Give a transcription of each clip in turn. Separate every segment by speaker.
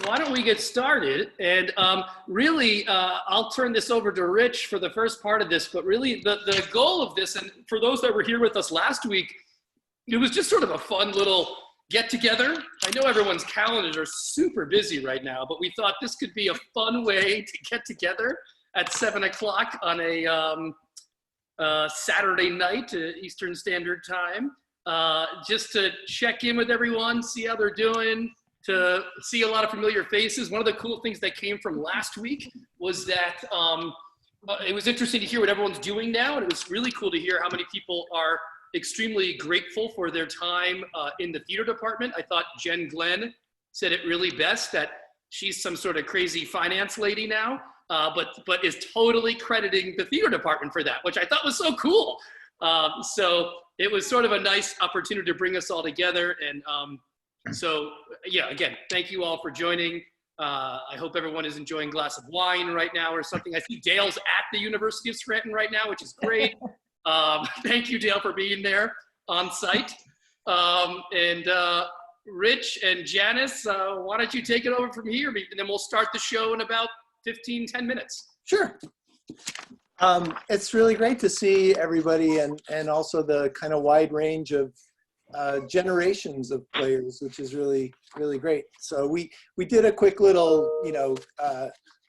Speaker 1: why don't we get started? And really, I'll turn this over to Rich for the first part of this, but really the goal of this, and for those that were here with us last week, it was just sort of a fun little get together. I know everyone's calendars are super busy right now, but we thought this could be a fun way to get together at 7 o'clock on a Saturday night, Eastern Standard Time, just to check in with everyone, see how they're doing, to see a lot of familiar faces. One of the cool things that came from last week was that it was interesting to hear what everyone's doing now, and it was really cool to hear how many people are extremely grateful for their time in the theater department. I thought Jen Glenn said it really best, that she's some sort of crazy finance lady now, but is totally crediting the theater department for that, which I thought was so cool. So it was sort of a nice opportunity to bring us all together. And so yeah, again, thank you all for joining. I hope everyone is enjoying a glass of wine right now or something. I see Dale's at the University of Scranton right now, which is great. Thank you, Dale, for being there on site. Rich and Janice, why don't you take it over from here, and then we'll start the show in about 10 minutes.
Speaker 2: Sure. It's really great to see everybody and also the kind of wide range of generations of players, which is really, really great. So we did a quick little,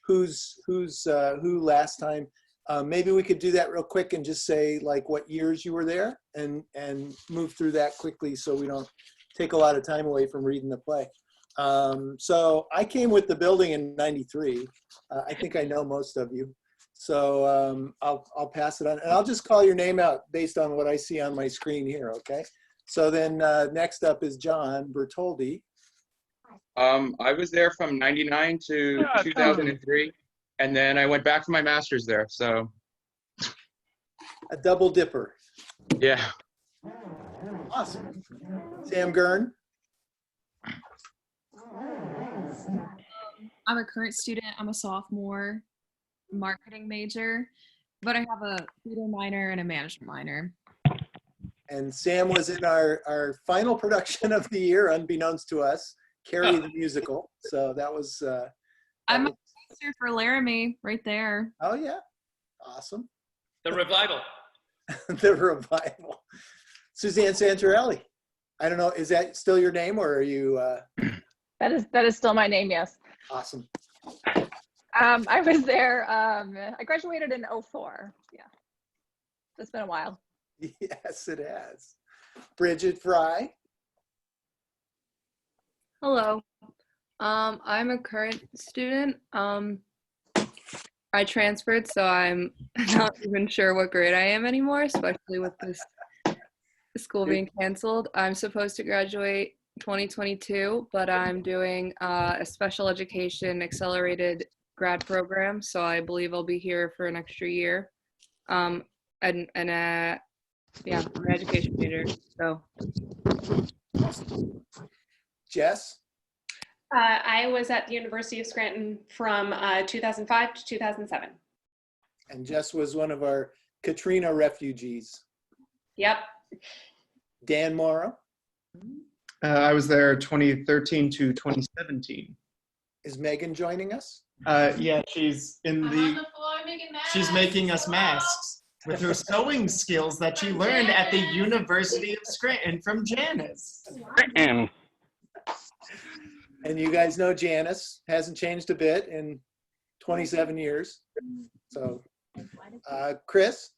Speaker 2: who's who last time. Maybe we could do that real quick and just say like what years you were there and move through that quickly so we don't take a lot of time away from reading the play. So I came with the building in '93. I think I know most of you. So I'll pass it on, and I'll just call your name out based on what I see on my screen here, okay? So then next up is John Bertoldi.
Speaker 3: I was there from '99 to 2003, and then I went back for my master's there, so.
Speaker 2: A double dipper.
Speaker 3: Yeah.
Speaker 2: Awesome. Sam Gurn.
Speaker 4: I'm a current student. I'm a sophomore, marketing major, but I have a theater minor and a management minor.
Speaker 2: And Sam was in our final production of the year, unbeknownst to us, Carrie the Musical. So that was.
Speaker 4: I'm a producer for Laramie right there.
Speaker 2: Oh yeah, awesome.
Speaker 1: The revival.
Speaker 2: The revival. Suzanne Santorelli. I don't know, is that still your name or are you?
Speaker 5: That is still my name, yes.
Speaker 2: Awesome.
Speaker 5: I was there, I graduated in '04, yeah. It's been a while.
Speaker 2: Yes, it has. Bridget Fry.
Speaker 6: Hello. I'm a current student. I transferred, so I'm not even sure what grade I am anymore, especially with this school being canceled. I'm supposed to graduate 2022, but I'm doing a special education accelerated grad program, so I believe I'll be here for an extra year. I'm an education major, so.
Speaker 2: Jess?
Speaker 7: I was at the University of Scranton from 2005 to 2007.
Speaker 2: And Jess was one of our Katrina refugees.
Speaker 7: Yep.
Speaker 2: Dan Morrow?
Speaker 8: I was there 2013 to 2017.
Speaker 2: Is Megan joining us?
Speaker 8: Yeah, she's in the she's making us masks with her sewing skills that she learned at the University of Scranton from Janice.
Speaker 2: And you guys know Janice hasn't changed a bit in 27 years. So, Chris?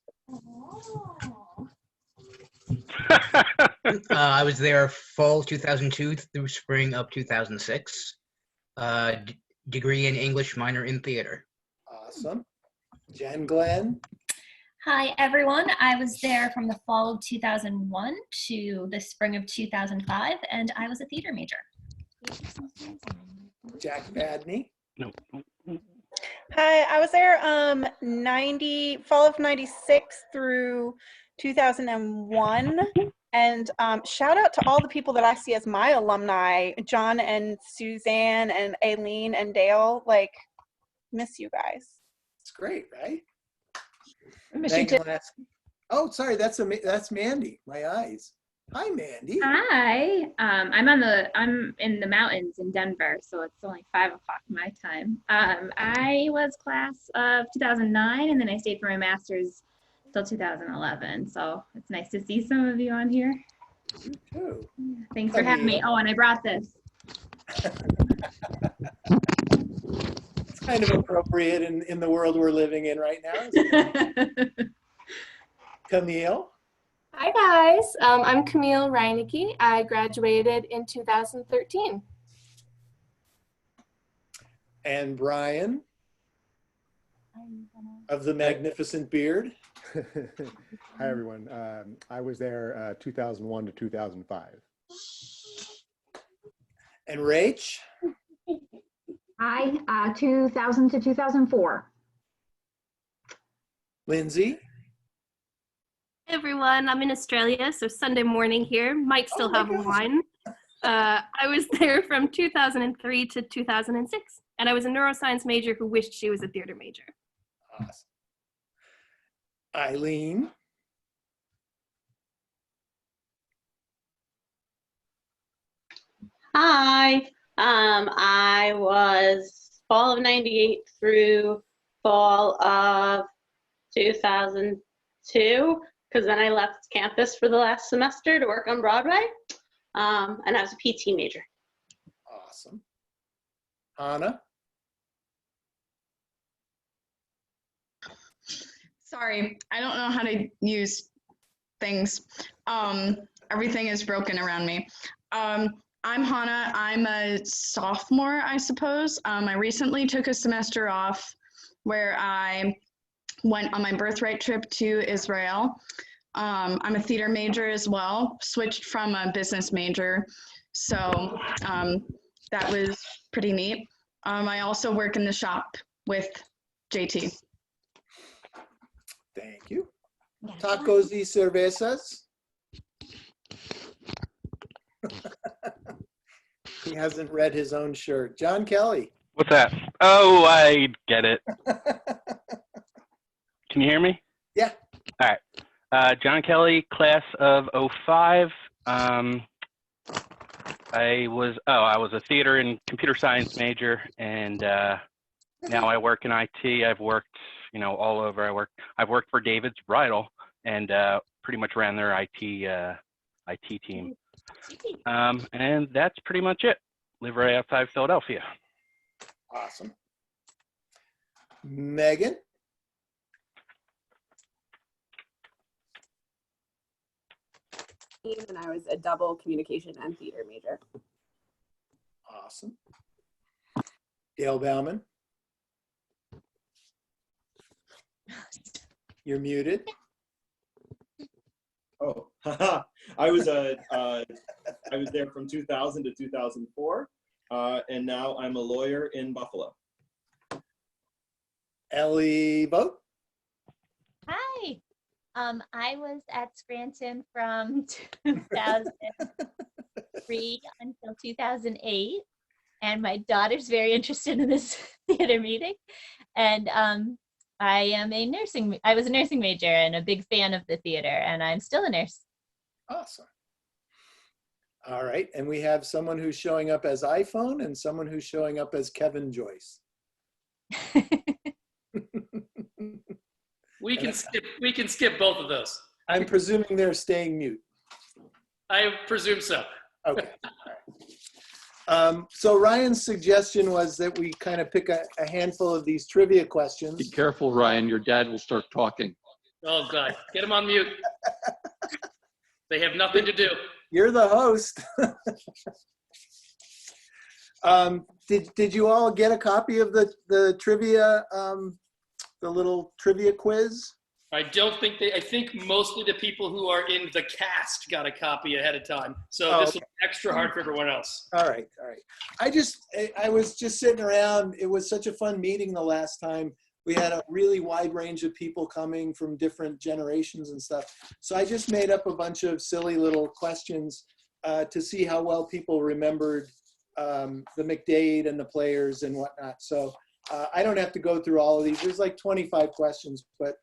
Speaker 9: I was there fall 2002 through spring of 2006. Degree in English, minor in theater.
Speaker 2: Awesome. Jen Glenn?
Speaker 10: Hi, everyone. I was there from the fall of 2001 to the spring of 2005, and I was a theater major.
Speaker 2: Jack Badney?
Speaker 11: No.
Speaker 12: Hi, I was there fall of '96 through 2001. And shout out to all the people that I see as my alumni, John and Suzanne and Aileen and Dale. Like, miss you guys.
Speaker 2: It's great, right?
Speaker 5: I miss you too.
Speaker 2: Oh, sorry, that's Mandy. My eyes. Hi, Mandy.
Speaker 11: Hi. I'm in the mountains in Denver, so it's only 5 o'clock my time. I was class of 2009, and then I stayed for my master's till 2011. So it's nice to see some of you on here.
Speaker 2: You too.
Speaker 11: Thanks for having me. Oh, and I brought this.
Speaker 2: It's kind of appropriate in the world we're living in right now, isn't it? Camille.
Speaker 13: Hi guys, I'm Camille Reinecke. I graduated in 2013.
Speaker 2: And Brian of the magnificent beard.
Speaker 14: Hi everyone. I was there 2001 to 2005.
Speaker 2: And Rach.
Speaker 15: Hi, 2000 to 2004.
Speaker 2: Lindsay.
Speaker 16: Hey everyone, I'm in Australia, so Sunday morning here. Might still have a line. I was there from 2003 to 2006, and I was a neuroscience major who wished she was a theater major.
Speaker 2: Awesome. Eileen.
Speaker 17: Hi, I was fall of 98 through fall of 2002, because then I left campus for the last semester to work on Broadway, and I was a PT major.
Speaker 2: Awesome. Anna.
Speaker 18: Sorry, I don't know how to use things. Everything is broken around me. I'm Hannah. I'm a sophomore, I suppose. I recently took a semester off where I went on my birthright trip to Israel. I'm a theater major as well, switched from a business major. So that was pretty neat. I also work in the shop with JT.
Speaker 2: Thank you. Tacos y cervezas. He hasn't read his own shirt. John Kelly.
Speaker 19: What's that? Oh, I get it. Can you hear me?
Speaker 2: Yeah.
Speaker 19: All right. John Kelly, class of 05. I was a theater and computer science major, and now I work in IT. I've worked, all over. I've worked for David's Bridal, and pretty much ran their IT team. And that's pretty much it. Live right outside Philadelphia.
Speaker 2: Awesome. Megan.
Speaker 20: And I was a double communication and theater major.
Speaker 2: Awesome. Gail Bauman. You're muted.
Speaker 21: Oh, I was there from 2000 to 2004, and now I'm a lawyer in Buffalo.
Speaker 2: Ellie Boat.
Speaker 22: Hi. I was at Scranton from 2003 until 2008, and my daughter's very interested in this theater meeting. And I was a nursing major and a big fan of the theater, and I'm still a nurse.
Speaker 2: Awesome. All right, and we have someone who's showing up as iPhone and someone who's showing up as Kevin Joyce.
Speaker 1: We can skip both of those.
Speaker 2: I'm presuming they're staying mute.
Speaker 1: I presume so.
Speaker 2: Okay. All right. So Ryan's suggestion was that we kind of pick a handful of these trivia questions.
Speaker 23: Be careful, Ryan. Your dad will start talking.
Speaker 1: Oh, God. Get him on mute. They have nothing to do.
Speaker 2: You're the host. Did you all get a copy of the trivia, the little trivia quiz?
Speaker 1: I think mostly the people who are in the cast got a copy ahead of time. So this will be extra hard for everyone else.
Speaker 2: All right. I was just sitting around. It was such a fun meeting the last time. We had a really wide range of people coming from different generations and stuff. So I just made up a bunch of silly little questions to see how well people remembered the McDade and the players and whatnot. So I don't have to go through all of these. There's like 25 questions, but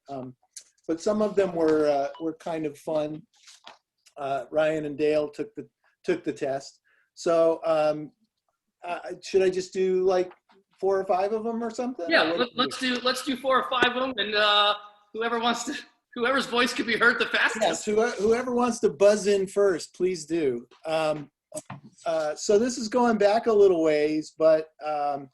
Speaker 2: some of them were kind of fun. Ryan and Dale took the test. So should I just do like 4 or 5 of them or something?
Speaker 1: Yeah,
Speaker 2: Or
Speaker 1: let's do 4 or 5 of them, and whoever's voice can be heard the fastest.
Speaker 2: Yes, whoever wants to buzz in first, please do. So this is going back a little ways, but the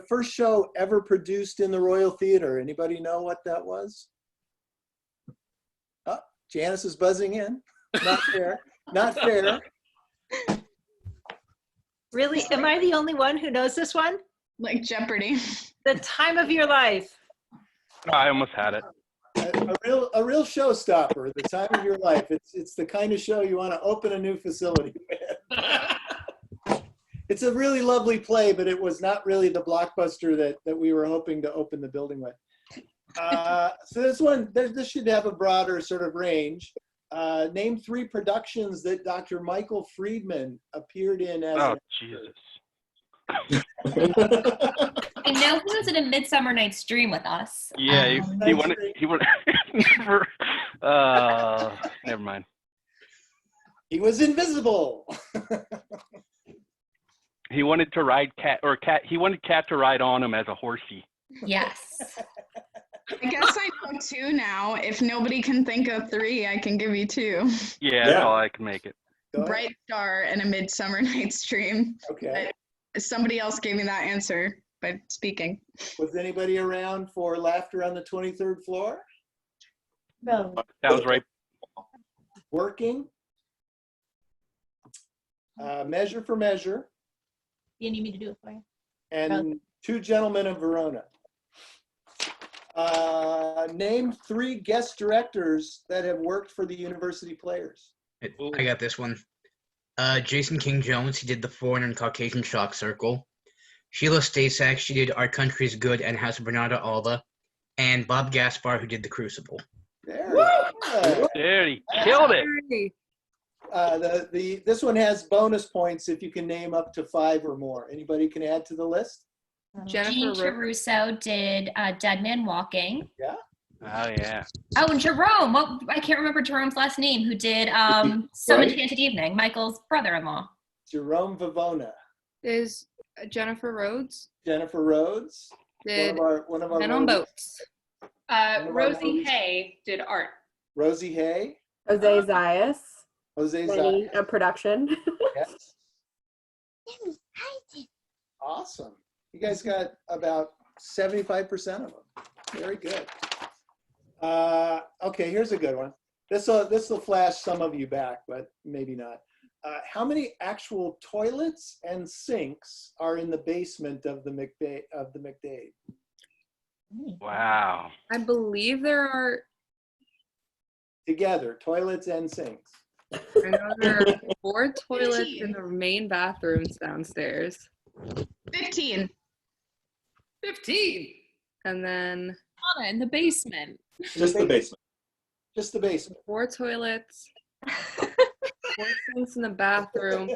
Speaker 2: first show ever produced in the Royal Theatre. Anybody know what that was? Oh, Janice is buzzing in. Not fair. Not fair.
Speaker 3: Really? Am I the only one who knows this one?
Speaker 18: Like Jeopardy.
Speaker 3: The Time of Your Life.
Speaker 19: I almost had it.
Speaker 2: A real showstopper. The Time of Your Life. It's the kind of show you want to open a new facility with. It's a really lovely play, but it was not really the blockbuster that we were hoping to open the building with. So this should have a broader sort of range. Name 3 productions that Dr. Michael Friedman appeared in as.
Speaker 19: Jesus.
Speaker 10: I know he was in A Midsummer Night's Dream with us.
Speaker 19: Yeah, he wanted. Never mind.
Speaker 2: He was invisible.
Speaker 19: He wanted to ride he wanted Cat to ride on him as a horsey.
Speaker 10: Yes.
Speaker 18: I guess I know 2 now. If nobody can think of 3, I can give you 2.
Speaker 19: Yeah, that's all I can make it.
Speaker 18: Bright Star and A Midsummer Night's Dream.
Speaker 2: Okay.
Speaker 18: Somebody else gave me that answer by speaking.
Speaker 2: Was anybody around for Laughter on the 23rd Floor?
Speaker 22: No.
Speaker 19: That was right.
Speaker 2: Working. Measure for Measure.
Speaker 22: You need me to do it for you?
Speaker 2: And 2 Gentlemen of Verona. Name 3 guest directors that have worked for the University Players.
Speaker 9: I got this one. Jason King Jones, he did The Foreigner and Caucasian Shock Circle. Sheila Stasak, she did Our Country's Good and House of Bernarda Alba. And Bob Gaspar, who did The Crucible.
Speaker 19: There, he killed it.
Speaker 2: This one has bonus points if you can name up to 5 or more. Anybody can add to the list?
Speaker 10: Jean Caruso did Dead Man Walking.
Speaker 2: Yeah.
Speaker 19: Oh yeah.
Speaker 10: Oh, and Jerome. I can't remember Jerome's last name. Who did Some Enchanted Evening? Michael's brother-in-law.
Speaker 2: Jerome Vivona.
Speaker 4: Is Jennifer Rhodes.
Speaker 2: Jennifer Rhodes.
Speaker 4: Did
Speaker 2: one of our
Speaker 4: Men on Boats.
Speaker 7: Rosie Hay did art.
Speaker 2: Rosie Hay.
Speaker 20: Jose Zayas.
Speaker 2: Jose
Speaker 20: Many
Speaker 2: Zayas.
Speaker 20: a production.
Speaker 2: Yes. Awesome. You guys got about 75% of them. Very good. Okay, here's a good one. This will flash some of you back, but maybe not. How many actual toilets and sinks are in the basement of the McDade?
Speaker 19: Wow.
Speaker 4: I believe there are.
Speaker 2: Together, toilets and sinks.
Speaker 4: I know there are 4 toilets in the main bathrooms downstairs.
Speaker 18: 15.
Speaker 1: 15.
Speaker 4: And then in the basement.
Speaker 21: Just the basement.
Speaker 2: Just the basement.
Speaker 4: 4 toilets. 4 sinks in the bathroom.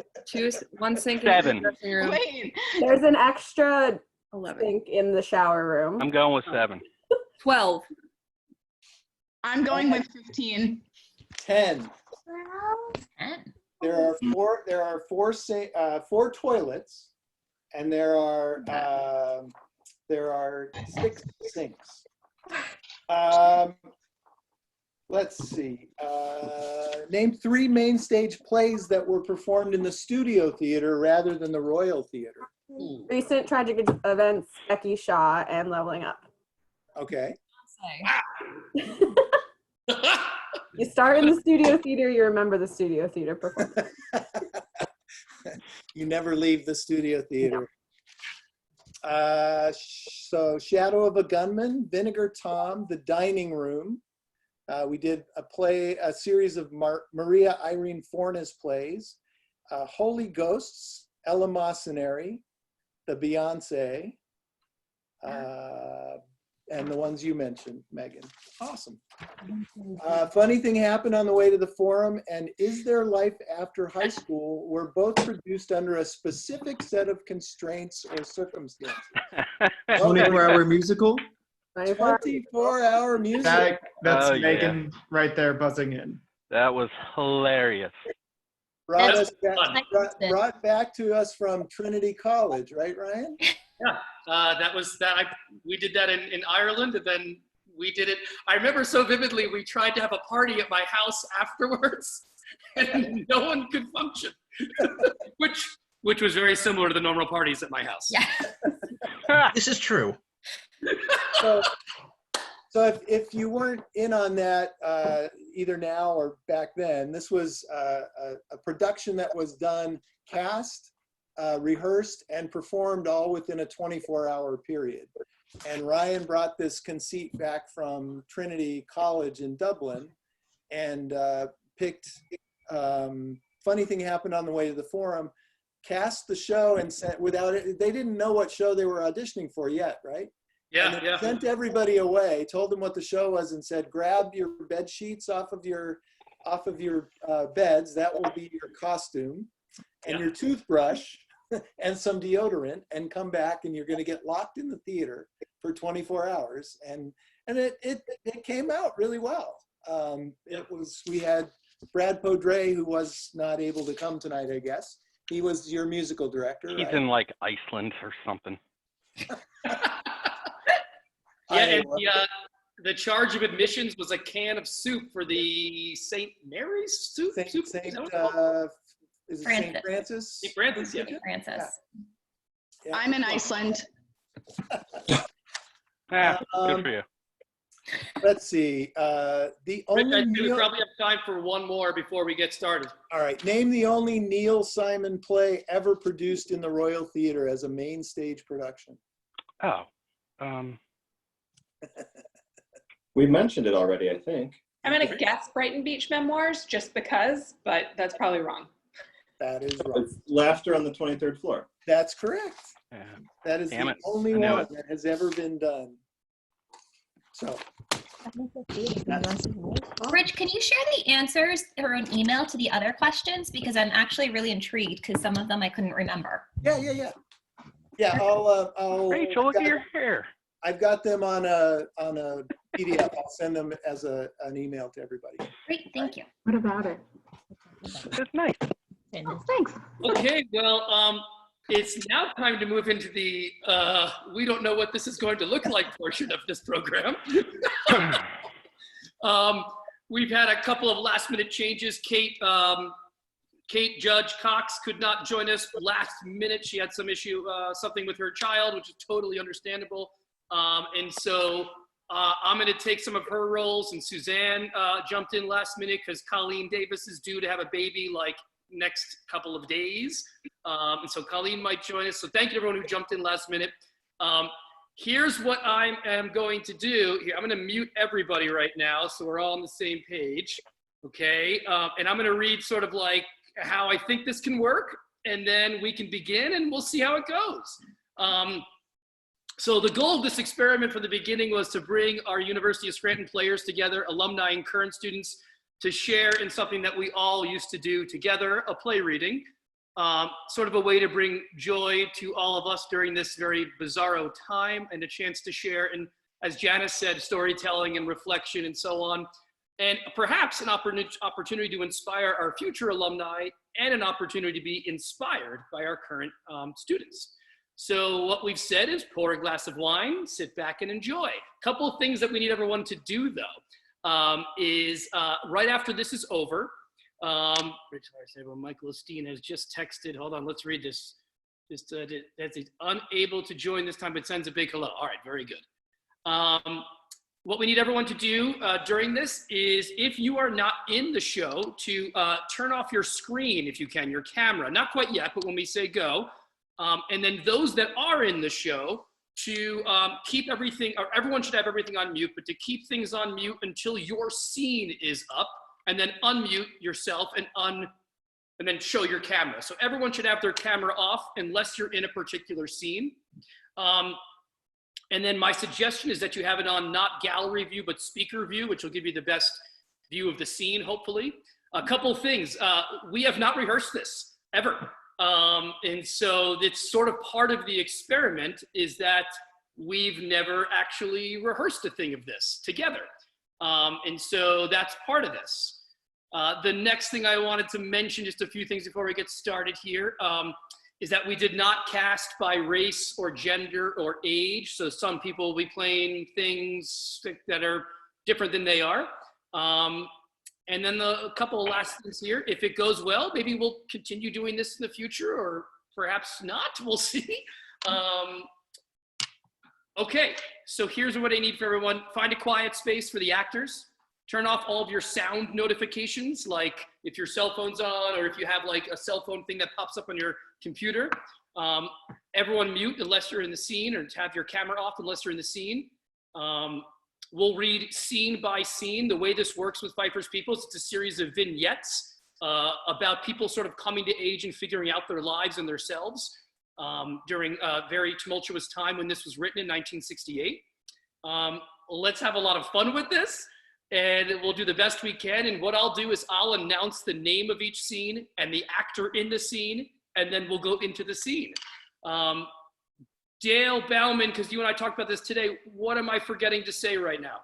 Speaker 4: 1 sink in
Speaker 19: 7.
Speaker 4: the dressing room.
Speaker 18: Wait.
Speaker 20: There's an extra
Speaker 4: 11.
Speaker 20: sink in the shower room.
Speaker 19: I'm going with 7.
Speaker 4: 12.
Speaker 18: I'm going with 15.
Speaker 2: 10.
Speaker 10: 10.
Speaker 2: There are 4 toilets, and there are 6 sinks. Let's see. Name 3 main stage plays that were performed in the Studio Theater rather than the Royal Theater.
Speaker 20: Recent Tragic Events, Becky Shaw, and Leveling Up.
Speaker 2: Okay.
Speaker 20: You start in the Studio Theater, you remember the Studio Theater performance.
Speaker 2: You never leave the Studio Theater. So Shadow of a Gunman, Vinegar Tom, The Dining Room. We did a series of Maria Irene Fornes plays. Holy Ghosts, Eleemosynary, The Beyonce, and the ones you mentioned, Megan. Awesome. Funny Thing Happened on the Way to the Forum and Is There Life After High School were both produced under a specific set of constraints or circumstances.
Speaker 8: 24-hour musical?
Speaker 2: 24-hour musical.
Speaker 8: That's
Speaker 19: Oh, yeah.
Speaker 8: Megan right there buzzing in.
Speaker 19: That was hilarious.
Speaker 2: Brought back to us from Trinity College, right, Ryan?
Speaker 1: Yeah, that was that. We did that in Ireland, and then we did it. I remember so vividly. We tried to have a party at my house afterwards, and no one could function, which was very similar to the normal parties at my house.
Speaker 9: Yeah. This is true.
Speaker 2: So if you weren't in on that either now or back then, this was a production that was done, cast, rehearsed, and performed all within a 24-hour period. And Ryan brought this conceit back from Trinity College in Dublin and picked, funny thing happened on the way to the forum, cast the show and sent without it, they didn't know what show they were auditioning for yet, right?
Speaker 1: Yeah,
Speaker 2: and sent everybody away, told them what the show was, and said, grab your bed sheets off of your beds. That will be your costume, and your toothbrush, and some deodorant, and come back, and you're going to get locked in the theater for 24 hours. And it came out really well. We had Brad Podre, who was not able to come tonight, I guess. He was your musical director.
Speaker 19: He's
Speaker 2: right?
Speaker 19: in like Iceland or something.
Speaker 1: Yeah, and the charge of admissions was a can of soup for the St. Mary's soup?
Speaker 2: Is it St. Francis?
Speaker 1: St. Francis, yeah.
Speaker 10: St. Francis.
Speaker 2: Yeah.
Speaker 18: I'm in Iceland.
Speaker 19: Good for you.
Speaker 2: Let's see. The only
Speaker 1: Rick, I think we probably have time for one more before we get started.
Speaker 2: All right. Name the only Neil Simon play ever produced in the Royal Theatre as a main stage production.
Speaker 19: Oh.
Speaker 21: We mentioned it already, I think.
Speaker 7: I'm going to guess Brighton Beach Memoirs just because, but that's probably wrong.
Speaker 2: That is wrong.
Speaker 21: It's Laughter on the 23rd Floor.
Speaker 2: That's correct.
Speaker 19: Yeah.
Speaker 2: That is
Speaker 19: Damn
Speaker 2: the
Speaker 19: it.
Speaker 2: only
Speaker 19: I knew
Speaker 2: one
Speaker 19: it.
Speaker 2: that has ever been done. So,
Speaker 10: Rich, can you share the answers or an email to the other questions? Because I'm actually really intrigued because some of them I couldn't remember.
Speaker 2: Yeah. I'll
Speaker 19: Rachel, look at your hair.
Speaker 2: I've got them on a PDF. I'll send them as an email to everybody.
Speaker 10: Great, thank you.
Speaker 15: What about it?
Speaker 19: It's nice.
Speaker 15: Oh, thanks.
Speaker 1: Okay, well, it's now time to move into the we don't know what this is going to look like portion of this program. We've had a couple of last minute changes. Kate Judge Cox could not join us last minute. She had some issue, something with her child, which is totally understandable. And so I'm going to take some of her roles, and Suzanne jumped in last minute because Colleen Davis is due to have a baby like next couple of days. And so Colleen might join us. So thank you to everyone who jumped in last minute. Here's what I am going to do. Here, I'm going to mute everybody right now so we're all on the same page. Okay. And I'm going to read sort of like how I think this can work, and then we can begin and we'll see how it goes. So the goal of this experiment from the beginning was to bring our University of Scranton players together, alumni and current students, to share in something that we all used to do together, a play reading, sort of a way to bring joy to all of us during this very bizarro time, and a chance to share, and as Janice said, storytelling and reflection and so on, and perhaps an opportunity to inspire our future alumni and an opportunity to be inspired by our current students. So what we've said is pour a glass of wine, sit back and enjoy. A couple of things that we need everyone to do though, is right after this is over, Michael Osteen has just texted, hold on, let's read this. Just that's unable to join this time, but sends a big hello. All right, very good. What we need everyone to do during this is, if you are not in the show, to turn off your screen if you can, your camera. Not quite yet, but when we say go. And then those that are in the show to keep everything, or everyone should have everything on mute, but to keep things on mute until your scene is up, and then unmute yourself and then show your camera. So everyone should have their camera off unless you're in a particular scene. And then my suggestion is that you have it on not gallery view, but speaker view, which will give you the best view of the scene, hopefully. A couple of things. We have not rehearsed this ever. And so it's sort of part of the experiment is that we've never actually rehearsed a thing of this together. And so that's part of this. The next thing I wanted to mention, just a few things before we get started here, is that we did not cast by race or gender or age. So some people will be playing things that are different than they are. And then a couple of last things here. If it goes well, maybe we'll continue doing this in the future, or perhaps not, we'll see. Okay, so here's what I need for everyone. Find a quiet space for the actors. Turn off all of your sound notifications, like if your cell phone's on, or if you have like a cell phone thing that pops up on your computer. Everyone mute unless you're in the scene, or have your camera off unless you're in the scene. We'll read scene by scene. The way this works with Feiffer's People is it's a series of vignettes about people sort of coming to age and figuring out their lives and themselves during a very tumultuous time when this was written in 1968. Let's have a lot of fun with this, and we'll do the best we can. And what I'll do is I'll announce the name of each scene and the actor in the scene, and then we'll go into the scene. Dale Bauman, because you and I talked about this today, what am I forgetting to say right now?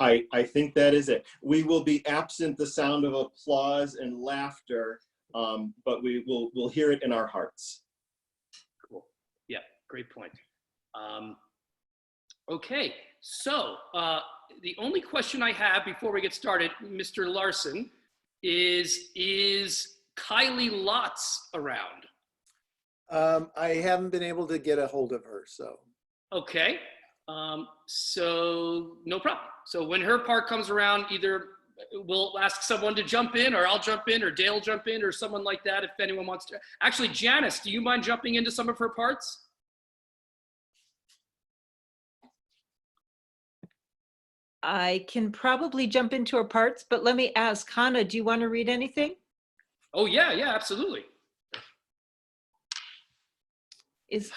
Speaker 21: I think that is it. We will be absent the sound of applause and laughter, but we'll hear it in our hearts.
Speaker 1: Cool. Yeah, great point. Okay, so the only question I have before we get started, Mr. Larson, is Kylie Lotz around?
Speaker 2: I haven't been able to get a hold of her, so.
Speaker 1: Okay, so no problem. So when her part comes around, either we'll ask someone to jump in, or I'll jump in, or Dale jump in, or someone like that if anyone wants to. Actually, Janice, do you mind jumping into some of her parts?
Speaker 3: I can probably jump into her parts, but let me ask, Hannah, do you want to read anything?
Speaker 1: Oh yeah, absolutely.
Speaker 3: Is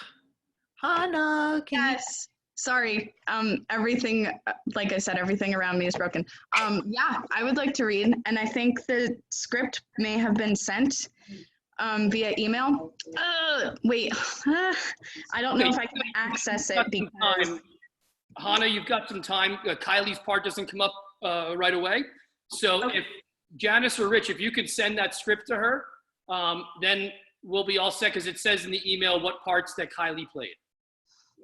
Speaker 3: Hannah,
Speaker 18: Yes. Sorry. Everything, like I said, everything around me is broken. Yeah, I would like to read, and I think the script may have been sent via email. Wait, I don't know if I can access it because.
Speaker 1: Hannah, you've got some time. Kylie's part doesn't come up right away. So if Janice or Rich, if you could send that script to her, then we'll be all set, because it says in the email what parts that Kylie played.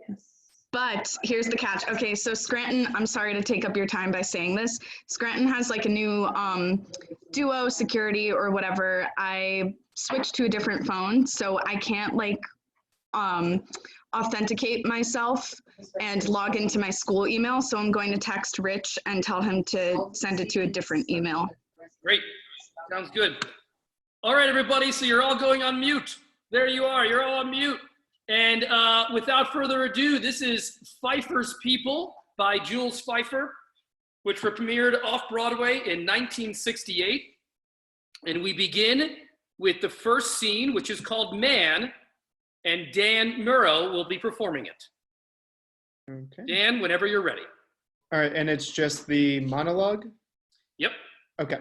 Speaker 18: Yes. But here's the catch. Okay, so Scranton, I'm sorry to take up your time by saying this. Scranton has like a new duo security or whatever. I switched to a different phone, so I can't like authenticate myself and log into my school email. So I'm going to text Rich and tell him to send it to a different email.
Speaker 1: Great, sounds good. All right, everybody, so you're all going on mute. There you are, you're all on mute. And without further ado, this is Feiffer's People by Jules Feiffer, which were premiered off-Broadway in 1968. And we begin with the first scene, which is called Man, and Dan Murrow will be performing it.
Speaker 8: Okay.
Speaker 1: Dan, whenever you're ready.
Speaker 8: All right, and it's just the monologue?
Speaker 1: Yep.
Speaker 8: Okay.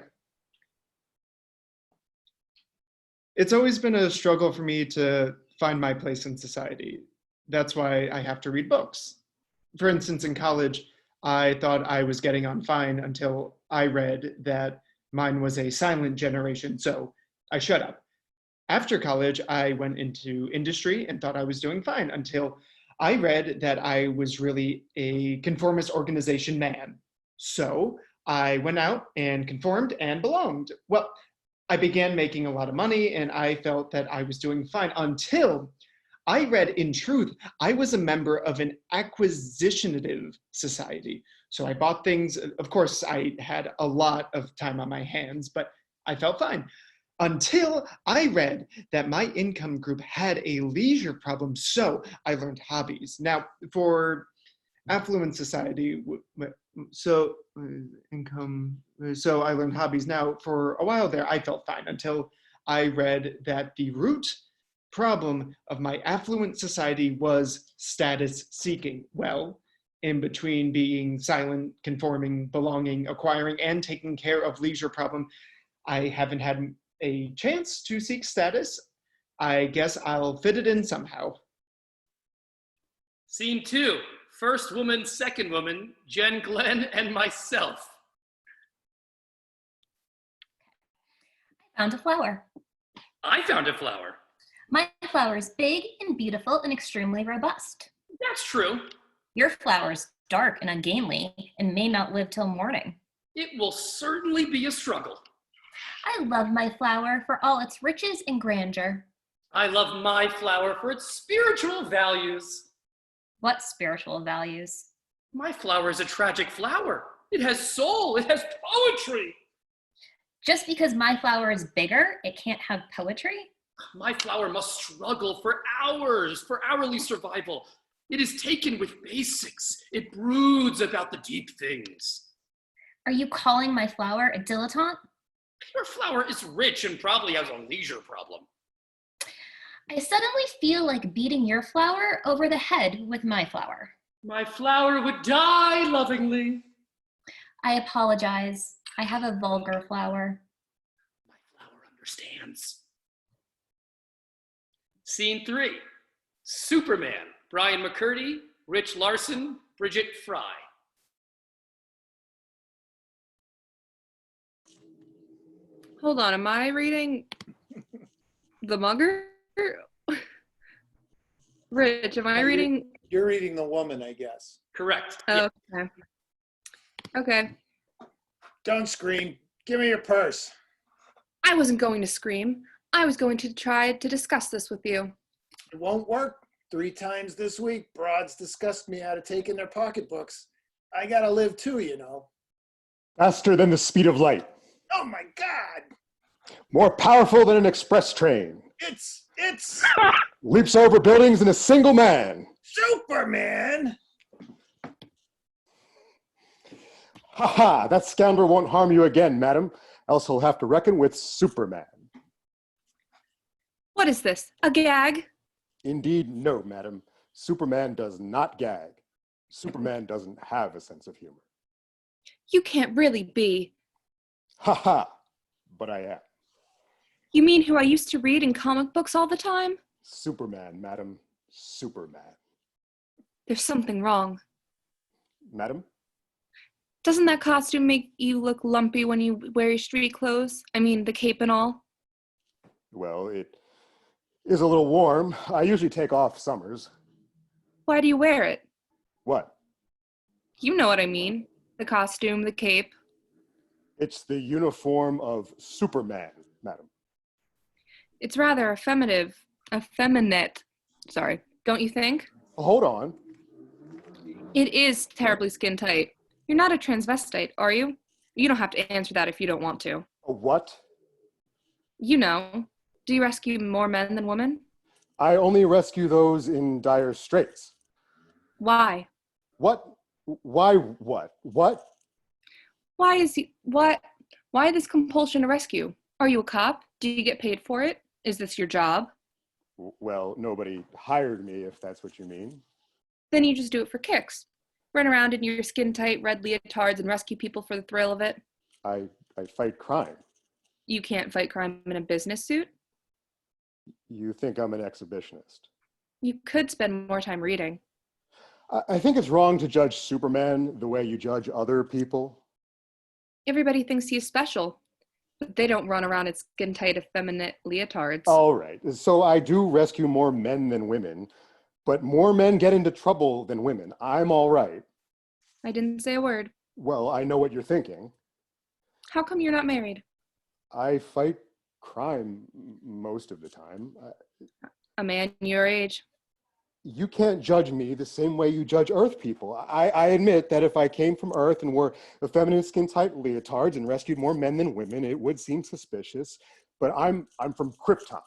Speaker 8: It's always been a struggle for me to find my place in society. That's why I have to read books. For instance, in college, I thought I was getting on fine until I read that mine was a silent generation, so I shut up. After college, I went into industry and thought I was doing fine until I read that I was really a conformist organization man. So I went out and conformed and belonged. Well, I began making a lot of money and I felt that I was doing fine until I read, in truth, I was a member of an acquisitionative society. So I bought things. Of course, I had a lot of time on my hands, but I felt fine until I read that my income group had a leisure problem. So I learned hobbies. Now, for affluent society, so I learned hobbies. Now, for a while there, I felt fine until I read that the root problem of my affluent society was status seeking. Well, in between being silent, conforming, belonging, acquiring, and taking care of leisure problem, I haven't had a chance to seek status. I guess I'll fit it in somehow.
Speaker 1: Scene 2, first woman, second woman, Jen Glenn and myself.
Speaker 10: Found a flower.
Speaker 1: I found a flower.
Speaker 10: My flower is big and beautiful and extremely robust.
Speaker 1: That's true.
Speaker 10: Your flower is dark and ungainly and may not live till morning.
Speaker 1: It will certainly be a struggle.
Speaker 10: I love my flower for all its riches and grandeur.
Speaker 1: I love my flower for its spiritual values.
Speaker 10: What spiritual values?
Speaker 1: My flower is a tragic flower. It has soul. It has poetry.
Speaker 10: Just because my flower is bigger, it can't have poetry?
Speaker 1: My flower must struggle for hours, for hourly survival. It is taken with basics. It broods about the deep things.
Speaker 10: Are you calling my flower a dilettante?
Speaker 1: Your flower is rich and probably has a leisure problem.
Speaker 10: I suddenly feel like beating your flower over the head with my flower.
Speaker 1: My flower would die lovingly.
Speaker 10: I apologize. I have a vulgar flower.
Speaker 1: My flower understands. Scene 3. Superman. Brian McCurdy, Rich Larson, Bridget Fry.
Speaker 4: Hold on, am I reading the mugger? Rich, am I reading?
Speaker 2: You're reading the woman, I guess.
Speaker 1: Correct.
Speaker 4: Oh, okay. Okay.
Speaker 2: Don't scream. Give me your purse.
Speaker 4: I wasn't going to scream. I was going to try to discuss this with you.
Speaker 2: It won't work. 3 times this week, broads discussed me out of taking their pocketbooks. I gotta live too, you know.
Speaker 14: Faster than the speed of light.
Speaker 2: Oh my God!
Speaker 14: More powerful than an express train.
Speaker 2: It's
Speaker 14: Leaps over buildings in a single man.
Speaker 2: Superman!
Speaker 14: Ha ha, that scoundrel won't harm you again, madam, else he'll have to reckon with Superman.
Speaker 4: What is this? A gag?
Speaker 14: Indeed, no, madam. Superman does not gag. Superman doesn't have a sense of humor.
Speaker 4: You can't really be.
Speaker 14: Ha ha, but I am.
Speaker 4: You mean who I used to read in comic books all the time?
Speaker 14: Superman, madam. Superman.
Speaker 4: There's something wrong.
Speaker 14: Madam?
Speaker 4: Doesn't that costume make you look lumpy when you wear your street clothes? I mean, the cape and all?
Speaker 14: Well, it is a little warm. I usually take off summers.
Speaker 4: Why do you wear it?
Speaker 14: What?
Speaker 4: You know what I mean. The costume, the cape.
Speaker 14: It's the uniform of Superman, madam.
Speaker 4: It's rather effeminate. Sorry, don't you think?
Speaker 14: Hold on.
Speaker 4: It is terribly skin tight. You're not a transvestite, are you? You don't have to answer that if you don't want to.
Speaker 14: A what?
Speaker 4: You know. Do you rescue more men than women?
Speaker 14: I only rescue those in dire straits.
Speaker 4: Why?
Speaker 14: What? Why what? What?
Speaker 4: Why this compulsion to rescue? Are you a cop? Do you get paid for it? Is this your job?
Speaker 14: Well, nobody hired me, if that's what you mean.
Speaker 4: Then you just do it for kicks. Run around in your skin-tight red leotards and rescue people for the thrill of it.
Speaker 14: I fight crime.
Speaker 4: You can't fight crime in a business suit.
Speaker 14: You think I'm an exhibitionist.
Speaker 4: You could spend more time reading.
Speaker 14: I think it's wrong to judge Superman the way you judge other people.
Speaker 4: Everybody thinks he's special, but they don't run around in skin-tight, effeminate leotards.
Speaker 14: All right, so I do rescue more men than women, but more men get into trouble than women. I'm all right.
Speaker 4: I didn't say a word.
Speaker 14: Well, I know what you're thinking.
Speaker 4: How come you're not married?
Speaker 14: I fight crime most of the time.
Speaker 4: A man your age.
Speaker 14: You can't judge me the same way you judge Earth people. I admit that if I came from Earth and wore effeminate skin-tight leotards and rescued more men than women, it would seem suspicious. But I'm from Krypton.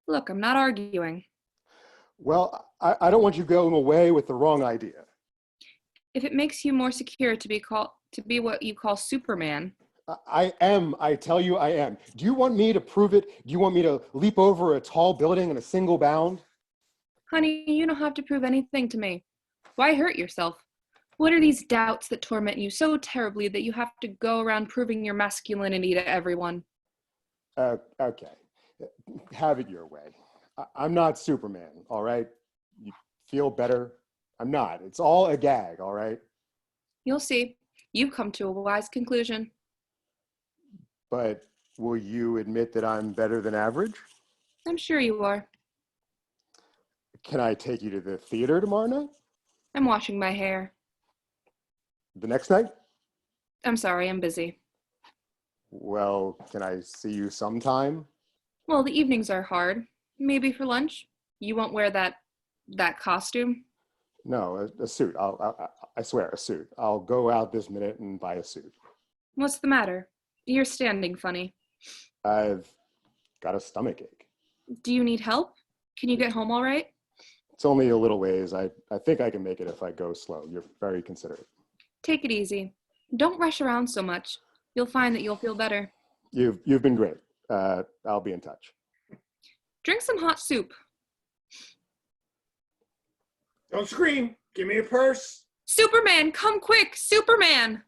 Speaker 4: Look, I'm not arguing.
Speaker 14: Well, I don't want you going away with the wrong idea.
Speaker 4: If it makes you more secure to be what you call Superman.
Speaker 14: I am. I tell you, I am. Do you want me to prove it? Do you want me to leap over a tall building in a single bound?
Speaker 4: Honey, you don't have to prove anything to me. Why hurt yourself? What are these doubts that torment you so terribly that you have to go around proving your masculinity to everyone?
Speaker 14: Okay. Have it your way. I'm not Superman, all right? You feel better? I'm not. It's all a gag, all right?
Speaker 4: You'll see. You've come to a wise conclusion.
Speaker 14: But Will you admit that I'm better than average?
Speaker 4: I'm sure you are.
Speaker 14: Can I take you to the theater tomorrow night?
Speaker 4: I'm washing my hair.
Speaker 14: The next night?
Speaker 4: I'm sorry, I'm busy.
Speaker 14: Well, can I see you sometime?
Speaker 4: Well, the evenings are hard. Maybe for lunch? You won't wear that costume?
Speaker 14: No, a suit. I swear, a suit. I'll go out this minute and buy a suit.
Speaker 4: What's the matter? You're standing funny.
Speaker 14: I've got a stomach ache.
Speaker 4: Do you need help? Can you get home all right?
Speaker 14: It's only a little ways. I think I can make it if I go slow. You're very considerate.
Speaker 4: Take it easy. Don't rush around so much. You'll find that you'll feel better.
Speaker 14: You've been great. I'll be in touch.
Speaker 4: Drink some hot soup.
Speaker 5: Don't scream. Give me a purse.
Speaker 4: Superman, come quick! Superman!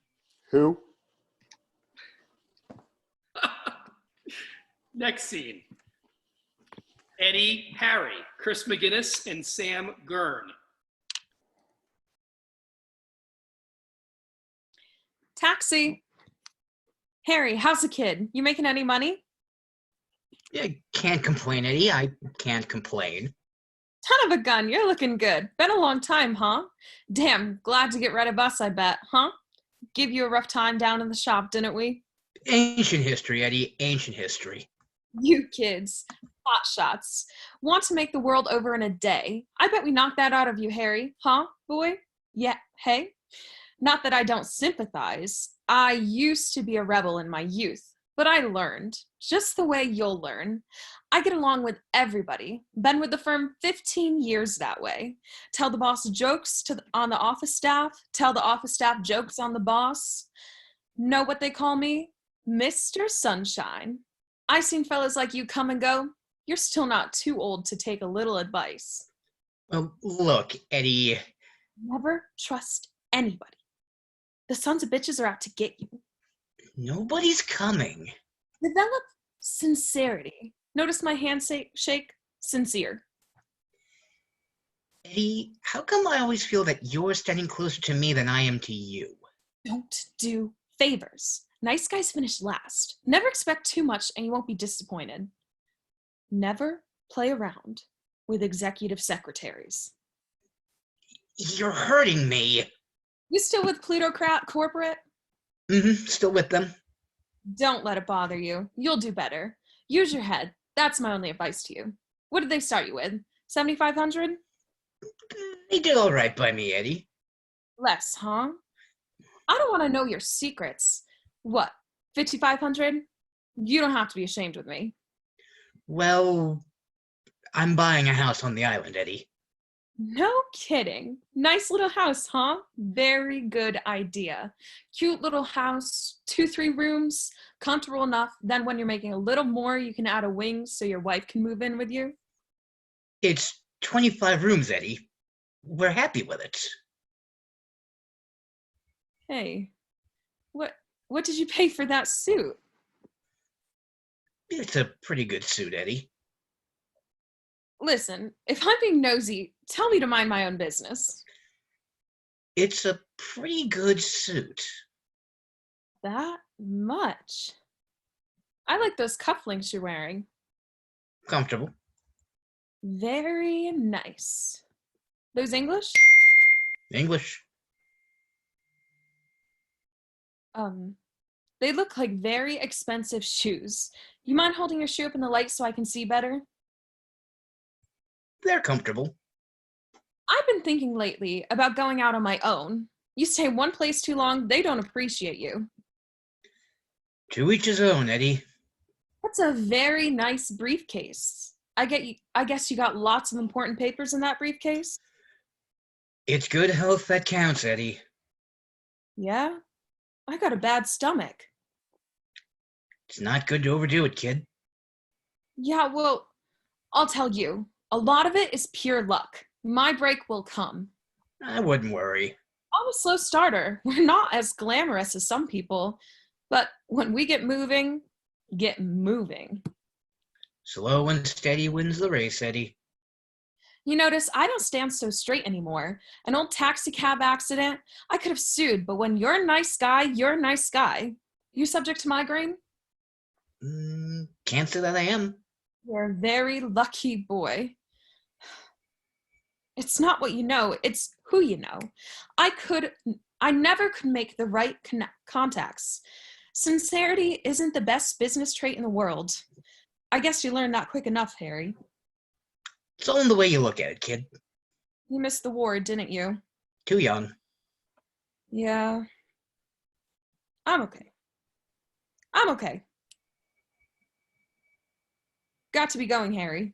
Speaker 14: Who?
Speaker 1: Next scene. Eddie, Harry, Chris McGinnis, and Sam Gurn.
Speaker 6: Taxi. Harry, how's the kid? You making any money?
Speaker 9: Yeah, can't complain, Eddie. I can't complain.
Speaker 6: Ton of a gun. You're looking good. Been a long time, huh? Damn, glad to get rid of us, I bet, huh? Give you a rough time down in the shop, didn't we?
Speaker 9: Ancient history, Eddie. Ancient history.
Speaker 6: You kids. Hot shots. Want to make the world over in a day. I bet we knocked that out of you, Harry. Huh, boy? Yeah, hey? Not that I don't sympathize. I used to be a rebel in my youth, but I learned, just the way you'll learn. I get along with everybody. Been with the firm 15 years that way. Tell the boss jokes on the office staff. Tell the office staff jokes on the boss. Know what they call me? Mr. Sunshine. I seen fellas like you come and go. You're still not too old to take a little advice.
Speaker 9: Well, look, Eddie.
Speaker 6: Never trust anybody. The sons of bitches are out to get you.
Speaker 9: Nobody's coming.
Speaker 6: Develop sincerity. Notice my shake? Sincere.
Speaker 9: Eddie, how come I always feel that you're standing closer to me than I am to you?
Speaker 6: Don't do favors. Nice guys finish last. Never expect too much and you won't be disappointed. Never play around with executive secretaries.
Speaker 9: You're hurting me.
Speaker 6: You still with Plutocrat Corporate?
Speaker 9: Still with them.
Speaker 6: Don't let it bother you. You'll do better. Use your head. That's my only advice to you. What did they start you with? 7,500?
Speaker 9: They did all right by me, Eddie.
Speaker 6: Less, huh? I don't want to know your secrets. What, 5,500? You don't have to be ashamed with me.
Speaker 9: Well, I'm buying a house on the island, Eddie.
Speaker 6: No kidding. Nice little house, huh? Very good idea. Cute little house, 2-3 rooms, comfortable enough. Then when you're making a little more, you can add a wing so your wife can move in with you.
Speaker 9: It's 25 rooms, Eddie. We're happy with it.
Speaker 6: Hey, what did you pay for that suit?
Speaker 9: It's a pretty good suit, Eddie.
Speaker 6: Listen, if I'm being nosy, tell me to mind my own business.
Speaker 9: It's a pretty good suit.
Speaker 6: That much? I like those cufflinks you're wearing.
Speaker 9: Comfortable.
Speaker 6: Very nice. Those English?
Speaker 9: English.
Speaker 6: They look like very expensive shoes. You mind holding your shoe up in the light so I can see better?
Speaker 9: They're comfortable.
Speaker 6: I've been thinking lately about going out on my own. You stay one place too long, they don't appreciate you.
Speaker 9: To each his own, Eddie.
Speaker 6: That's a very nice briefcase. I guess you got lots of important papers in that briefcase?
Speaker 9: It's good health that counts, Eddie.
Speaker 6: Yeah? I got a bad stomach.
Speaker 9: It's not good to overdo it, kid.
Speaker 6: Yeah, well, I'll tell you. A lot of it is pure luck. My break will come.
Speaker 9: I wouldn't worry.
Speaker 6: I'm a slow starter. We're not as glamorous as some people, but when we get moving.
Speaker 9: Slow and steady wins the race, Eddie.
Speaker 6: You notice I don't stand so straight anymore. An old taxi cab accident, I could have sued, but when you're a nice guy, you're a nice guy. You subject to migraine?
Speaker 9: Can't say that I am.
Speaker 6: You're a very lucky boy. It's not what you know, it's who you know. I never could make the right contacts. Sincerity isn't the best business trait in the world. I guess you learned that quick enough, Harry.
Speaker 9: It's all in the way you look at it, kid.
Speaker 6: You missed the war, didn't you?
Speaker 9: Too young.
Speaker 6: Yeah. I'm okay. I'm okay. Got to be going, Harry.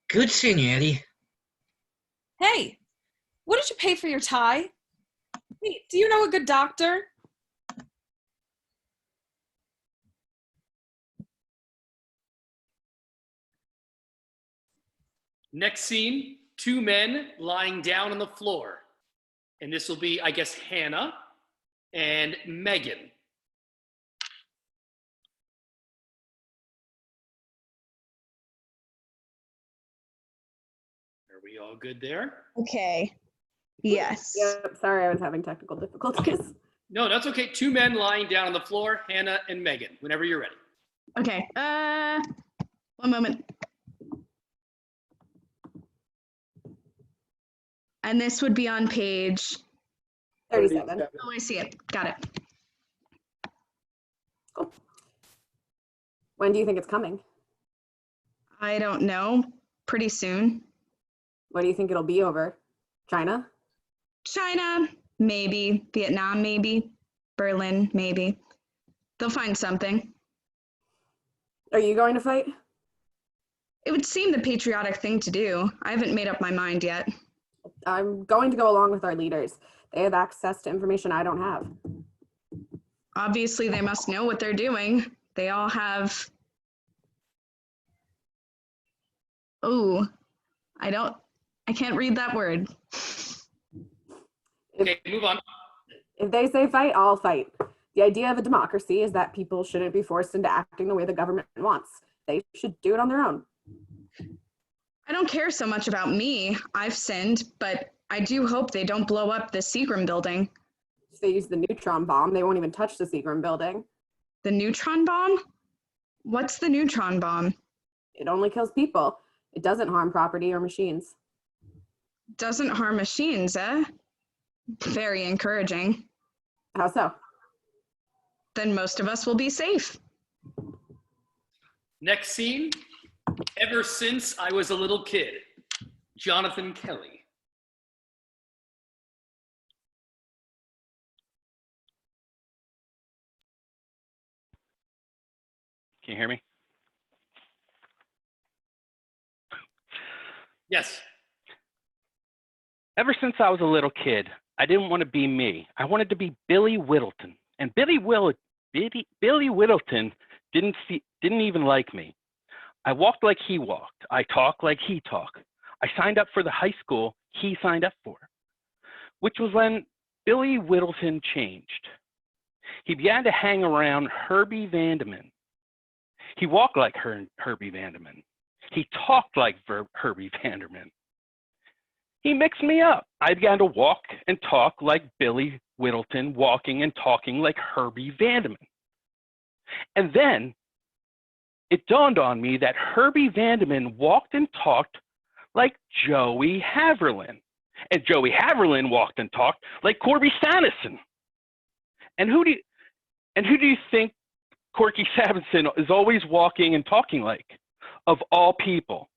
Speaker 9: Good seeing you, Eddie.
Speaker 6: Hey, what did you pay for your tie? Hey, do you know a good doctor?
Speaker 1: Next scene, 2 men lying down on the floor. And this will be, I guess, Hannah and Megan. Are we all good there?
Speaker 18: Okay. Yes.
Speaker 20: Yep. Sorry, I was having technical difficulties.
Speaker 1: No, that's okay. 2 men lying down on the floor, Hannah and Megan, whenever you're ready.
Speaker 18: Okay. One moment. And this would be on page
Speaker 20: 37.
Speaker 18: Oh, I see it. Got it.
Speaker 20: Cool. When do you think it's coming?
Speaker 18: I don't know. Pretty soon.
Speaker 20: What do you think it'll be over? China?
Speaker 18: China, maybe. Vietnam, maybe. Berlin, maybe. They'll find something.
Speaker 20: Are you going to fight?
Speaker 18: It would seem the patriotic thing to do. I haven't made up my mind yet.
Speaker 20: I'm going to go along with our leaders. They have access to information I don't have.
Speaker 18: Obviously, they must know what they're doing. They all have... Oh, I can't read that word.
Speaker 1: Okay, move on.
Speaker 20: If they say fight, I'll fight. The idea of a democracy is that people shouldn't be forced into acting the way the government wants. They should do it on their own.
Speaker 18: I don't care so much about me. I've sinned, but I do hope they don't blow up the Seagram building.
Speaker 20: If they use the neutron bomb, they won't even touch the Seagram building.
Speaker 18: The neutron bomb? What's the neutron bomb?
Speaker 20: It only kills people. It doesn't harm property or machines.
Speaker 18: Doesn't harm machines, eh? Very encouraging.
Speaker 20: How so?
Speaker 18: Then most of us will be safe.
Speaker 1: Next scene, ever since I was a little kid, Jonathan Kelly.
Speaker 19: Can you hear me?
Speaker 1: Yes.
Speaker 19: Ever since I was a little kid, I didn't want to be me. I wanted to be Billy Whittleton. And Billy Whittleton didn't even like me. I walked like he walked. I talked like he talked. I signed up for the high school he signed up for, which was when Billy Whittleton changed. He began to hang around Herbie Vanderman. He walked like Herbie Vanderman. He talked like Herbie Vanderman. He mixed me up. I began to walk and talk like Billy Whittleton, walking and talking like Herbie Vanderman. And then it dawned on me that Herbie Vanderman walked and talked like Joey Haverlin. And Joey Haverlin walked and talked like Corby Sanderson. And who do you think Corky Savinson is always walking and talking like? Of all people,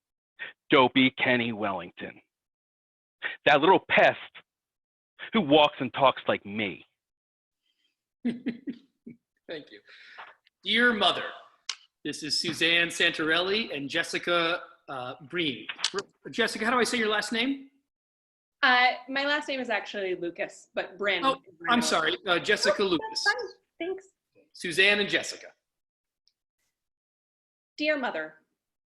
Speaker 19: Dopey Kenny Wellington. That little pest who walks and talks like me.
Speaker 1: Thank you. Dear Mother, this is Suzanne Santorelli and Jessica Breen. Jessica, how do I say your last name?
Speaker 7: My last name is actually Lucas, but Bryn.
Speaker 1: Oh, I'm sorry, Jessica Lucas.
Speaker 7: Thanks.
Speaker 1: Suzanne and Jessica.
Speaker 7: Dear Mother,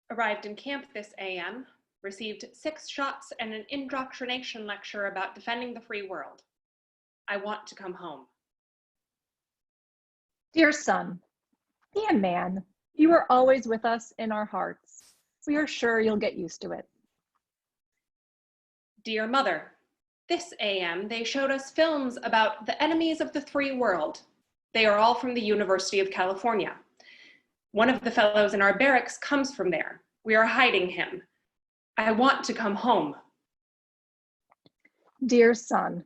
Speaker 7: arrived in camp this AM, received 6 shots and an indoctrination lecture about defending the free world. I want to come home.
Speaker 15: Dear son, be a man. You are always with us in our hearts. We are sure you'll get used to it.
Speaker 7: Dear Mother, this AM they showed us films about the enemies of the free world. They are all from the University of California. One of the fellows in our barracks comes from there. We are hiding him. I want to come home.
Speaker 15: Dear son,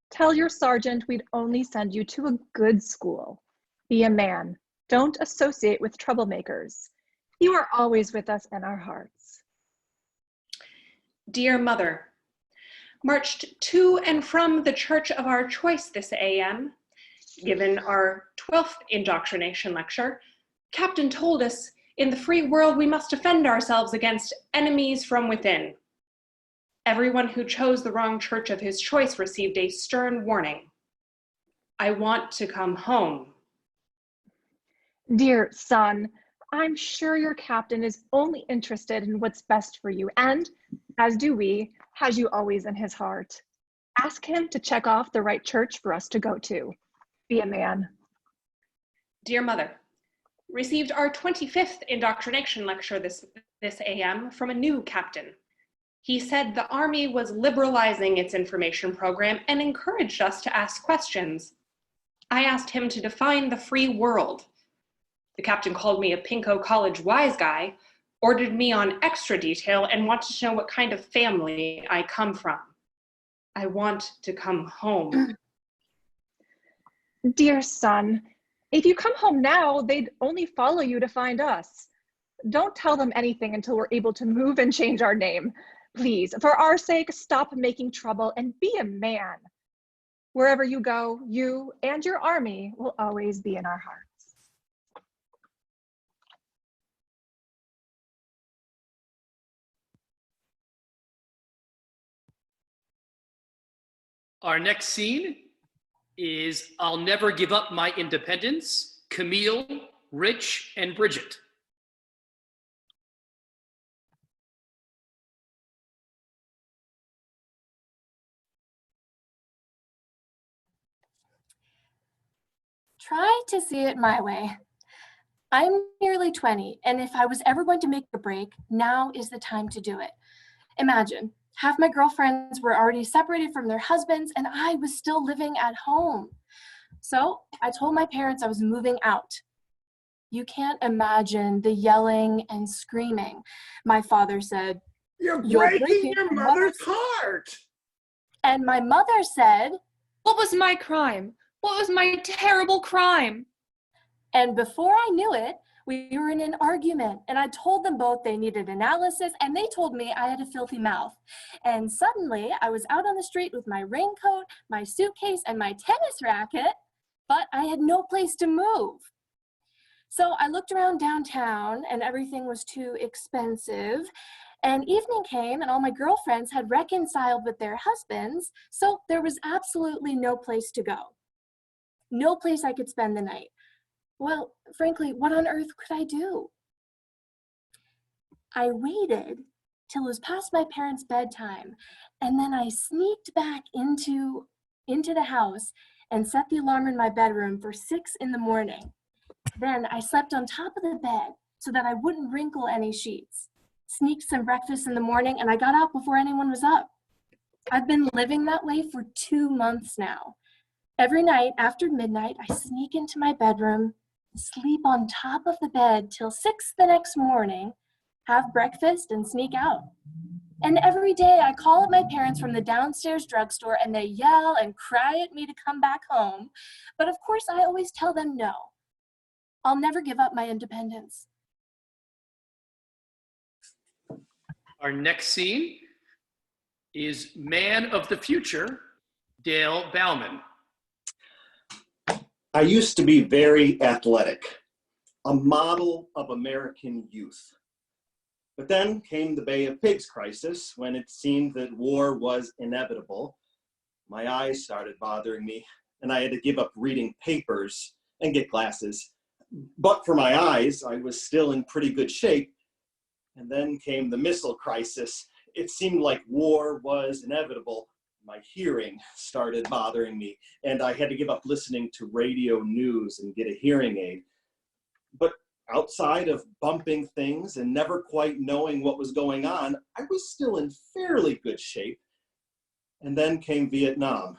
Speaker 15: tell your sergeant we'd only send you to a good school. Be a man. Don't associate with troublemakers. You are always with us in our hearts.
Speaker 7: Dear mother, marched to and from the church of our choice this AM. Given our 12th indoctrination lecture, Captain told us in the free world we must defend ourselves against enemies from within. Everyone who chose the wrong church of his choice received a stern warning. I want to come home.
Speaker 15: Dear son, I'm sure your captain is only interested in what's best for you, and, as do we, has you always in his heart. Ask him to check off the right church for us to go to. Be a man.
Speaker 7: Dear mother, received our 25th indoctrination lecture this AM from a new captain. He said the Army was liberalizing its information program and encouraged us to ask questions. I asked him to define the free world. The captain called me a Pinko College wise guy, ordered me on extra detail, and wanted to know what kind of family I come from. I want to come home.
Speaker 15: Dear son, if you come home now, they'd only follow you to find us. Don't tell them anything until we're able to move and change our name. Please, for our sake, stop making trouble and be a man. Wherever you go, you and your army will always be in our hearts.
Speaker 1: Our next scene is I'll Never Give Up My Independence, Camille, Rich, and Bridget.
Speaker 11: Try to see it my way. I'm nearly 20, and if I was ever going to make a break, now is the time to do it. Imagine, half my girlfriends were already separated from their husbands, and I was still living at home. So I told my parents I was moving out. You can't imagine the yelling and screaming. My father said,
Speaker 5: You're breaking your mother's heart.
Speaker 11: And my mother said,
Speaker 4: what was my crime? What was my terrible crime?
Speaker 11: And before I knew it, we were in an argument, and I told them both they needed analysis, and they told me I had a filthy mouth. And suddenly, I was out on the street with my raincoat, my suitcase, and my tennis racket, but I had no place to move. So I looked around downtown, and everything was too expensive. And evening came, and all my girlfriends had reconciled with their husbands, so there was absolutely no place to go. No place I could spend the night. Well, frankly, what on earth could I do? I waited till it was past my parents' bedtime, and then I sneaked back into the house and set the alarm in my bedroom for 6 in the morning. Then I slept on top of the bed so that I wouldn't wrinkle any sheets. Sneaked some breakfast in the morning, and I got out before anyone was up. I've been living that way for 2 months now. Every night after midnight, I sneak into my bedroom, sleep on top of the bed till 6 the next morning, have breakfast, and sneak out. And every day I call up my parents from the downstairs drugstore, and they yell and cry at me to come back home. But of course, I always tell them no. I'll never give up my independence.
Speaker 1: Our next scene is Man of the Future, Dale Bauman.
Speaker 21: I used to be very athletic, a model of American youth. But then came the Bay of Pigs crisis, when it seemed that war was inevitable. My eyes started bothering me, and I had to give up reading papers and get glasses. But for my eyes, I was still in pretty good shape. And then came the missile crisis. It seemed like war was inevitable. My hearing started bothering me, and I had to give up listening to radio news and get a hearing aid. But outside of bumping things and never quite knowing what was going on, I was still in fairly good shape. And then came Vietnam.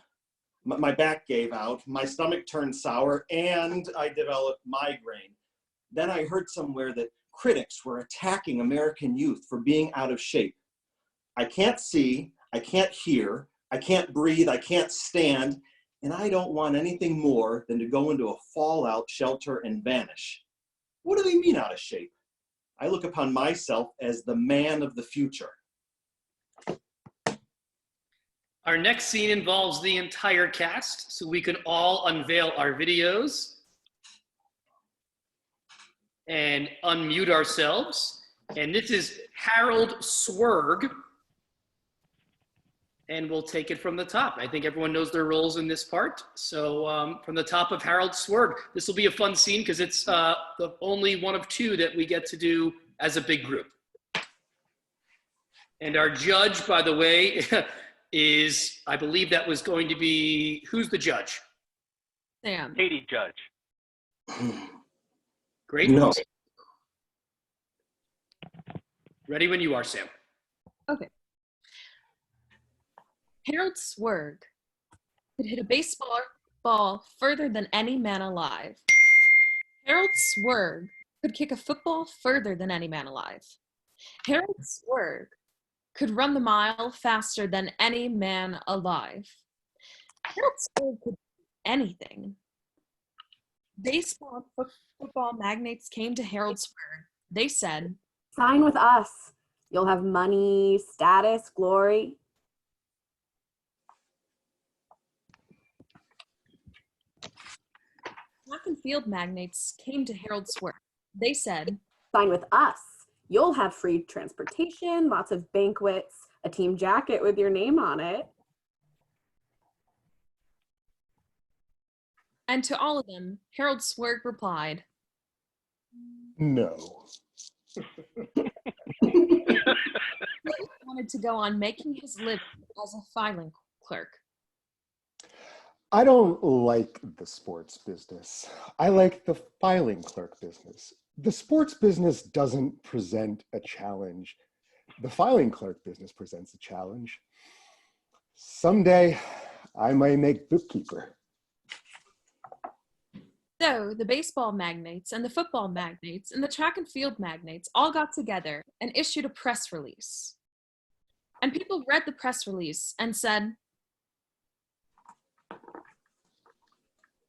Speaker 21: My back gave out, my stomach turned sour, and I developed migraine. Then I heard somewhere that critics were attacking American youth for being out of shape. I can't see, I can't hear, I can't breathe, I can't stand, and I don't want anything more than to go into a fallout shelter and vanish. What do they mean out of shape? I look upon myself as the man of the future.
Speaker 1: Our next scene involves the entire cast, so we can all unveil our videos and unmute ourselves. And this is Harold Swerg. And we'll take it from the top. I think everyone knows their roles in this part. So from the top of Harold Swerg, this will be a fun scene because it's the only one of two that we get to do as a big group. And our judge, by the way, is, I believe that was going to be, who's the judge?
Speaker 6: Sam.
Speaker 19: Katie Judge.
Speaker 1: Great.
Speaker 21: No.
Speaker 1: Ready when you are, Sam.
Speaker 6: Okay. Harold Swerg could hit a baseball further than any man alive. Harold Swerg could kick a football further than any man alive. Harold Swerg could run the mile faster than any man alive. Harold Swerg could do anything. Baseball and football magnates came to Harold Swerg. They said,
Speaker 20: "Sign with us. You'll have money, status, glory."
Speaker 6: Track and field magnates came to Harold Swerg. They said,
Speaker 20: "Sign with us. You'll have free transportation, lots of banquets, a team jacket with your name on it."
Speaker 6: and to all of them, Harold Swerg replied,
Speaker 14: No.
Speaker 6: He wanted to go on making his living as a filing clerk.
Speaker 14: I don't like the sports business. I like the filing clerk business. The sports business doesn't present a challenge. The filing clerk business presents a challenge. Someday, I might make bookkeeper.
Speaker 6: So the baseball magnates and the football magnates and the track and field magnates all got together and issued a press release. And people read the press release and said,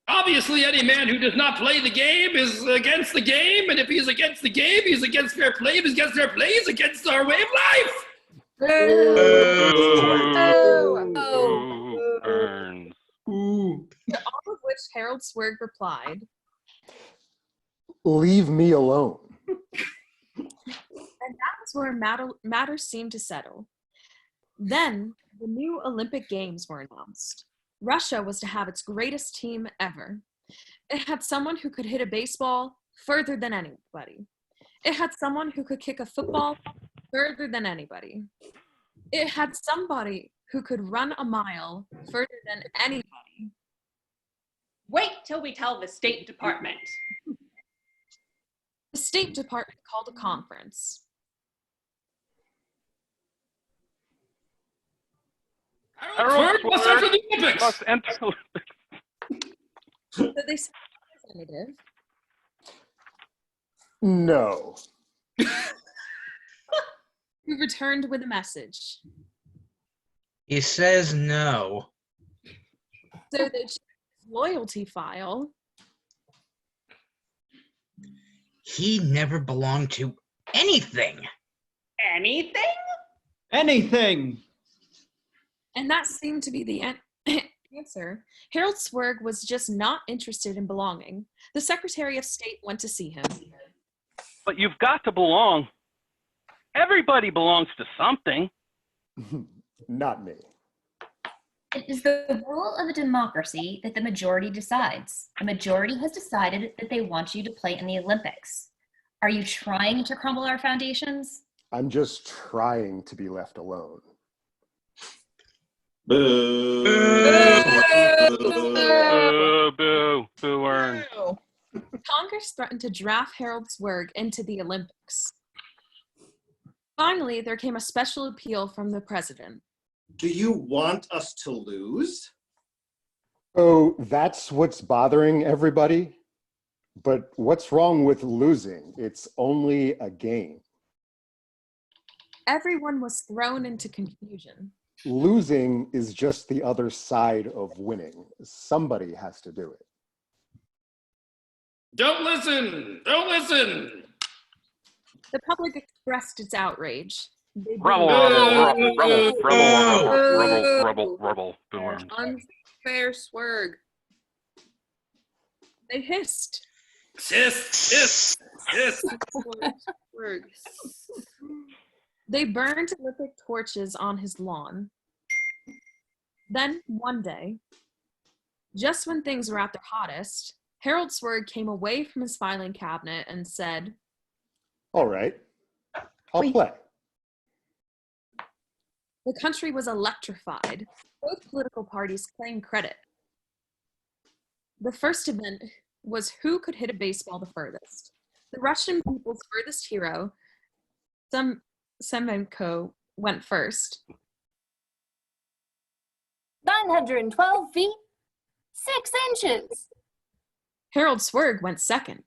Speaker 1: Obviously, any man who does not play the game is against the game, and if he's against the game, he's against fair play. If he's against fair play, he's against our way of life.
Speaker 19: Burns.
Speaker 6: To all of which Harold Swerg replied,
Speaker 14: Leave me alone.
Speaker 6: and that was where matters seemed to settle. Then the new Olympic Games were announced. Russia was to have its greatest team ever. It had someone who could hit a baseball further than anybody. It had someone who could kick a football further than anybody. It had somebody who could run a mile further than anybody.
Speaker 7: Wait till we tell the State Department.
Speaker 6: The State Department called a conference.
Speaker 1: Harold Swerg must enter the Olympics.
Speaker 19: Must enter
Speaker 6: So they sent a representative.
Speaker 14: No.
Speaker 6: Who returned with a message.
Speaker 9: He says no.
Speaker 6: So they checked his loyalty file.
Speaker 9: He never belonged to anything.
Speaker 7: Anything?
Speaker 8: Anything.
Speaker 6: And that seemed to be the answer. Harold Swerg was just not interested in belonging. The Secretary of State went to see him.
Speaker 19: But you've got to belong. Everybody belongs to something.
Speaker 14: Not me.
Speaker 10: It is the rule of a democracy that the majority decides. The majority has decided that they want you to play in the Olympics. Are you trying to crumble our foundations?
Speaker 14: I'm just trying to be left alone.
Speaker 21: Boo.
Speaker 19: Boo, boo, boo, earn.
Speaker 6: Congress threatened to draft Harold Swerg into the Olympics. Finally, there came a special appeal from the president.
Speaker 21: Do you want us to lose?
Speaker 14: So that's what's bothering everybody? But what's wrong with losing? It's only a game.
Speaker 6: Everyone was thrown into confusion.
Speaker 14: Losing is just the other side of winning. Somebody has to do it.
Speaker 1: Don't listen! Don't listen!
Speaker 6: The public expressed its outrage. They
Speaker 19: Rebel,
Speaker 6: boomed.
Speaker 19: rebel, boomer.
Speaker 4: Unfair swirg.
Speaker 6: They hissed.
Speaker 1: Hiss!
Speaker 4: Swirg.
Speaker 6: They burned Olympic torches on his lawn. Then, one day, just when things were at their hottest, Harold Swirg came away from his filing cabinet and said,
Speaker 14: All right, I'll play.
Speaker 6: the country was electrified. Both political parties claimed credit. The first event was who could hit a baseball the furthest. The Russian people's furthest hero, Semenko, went first.
Speaker 11: 912 feet, 6 inches.
Speaker 6: Harold Swirg went second.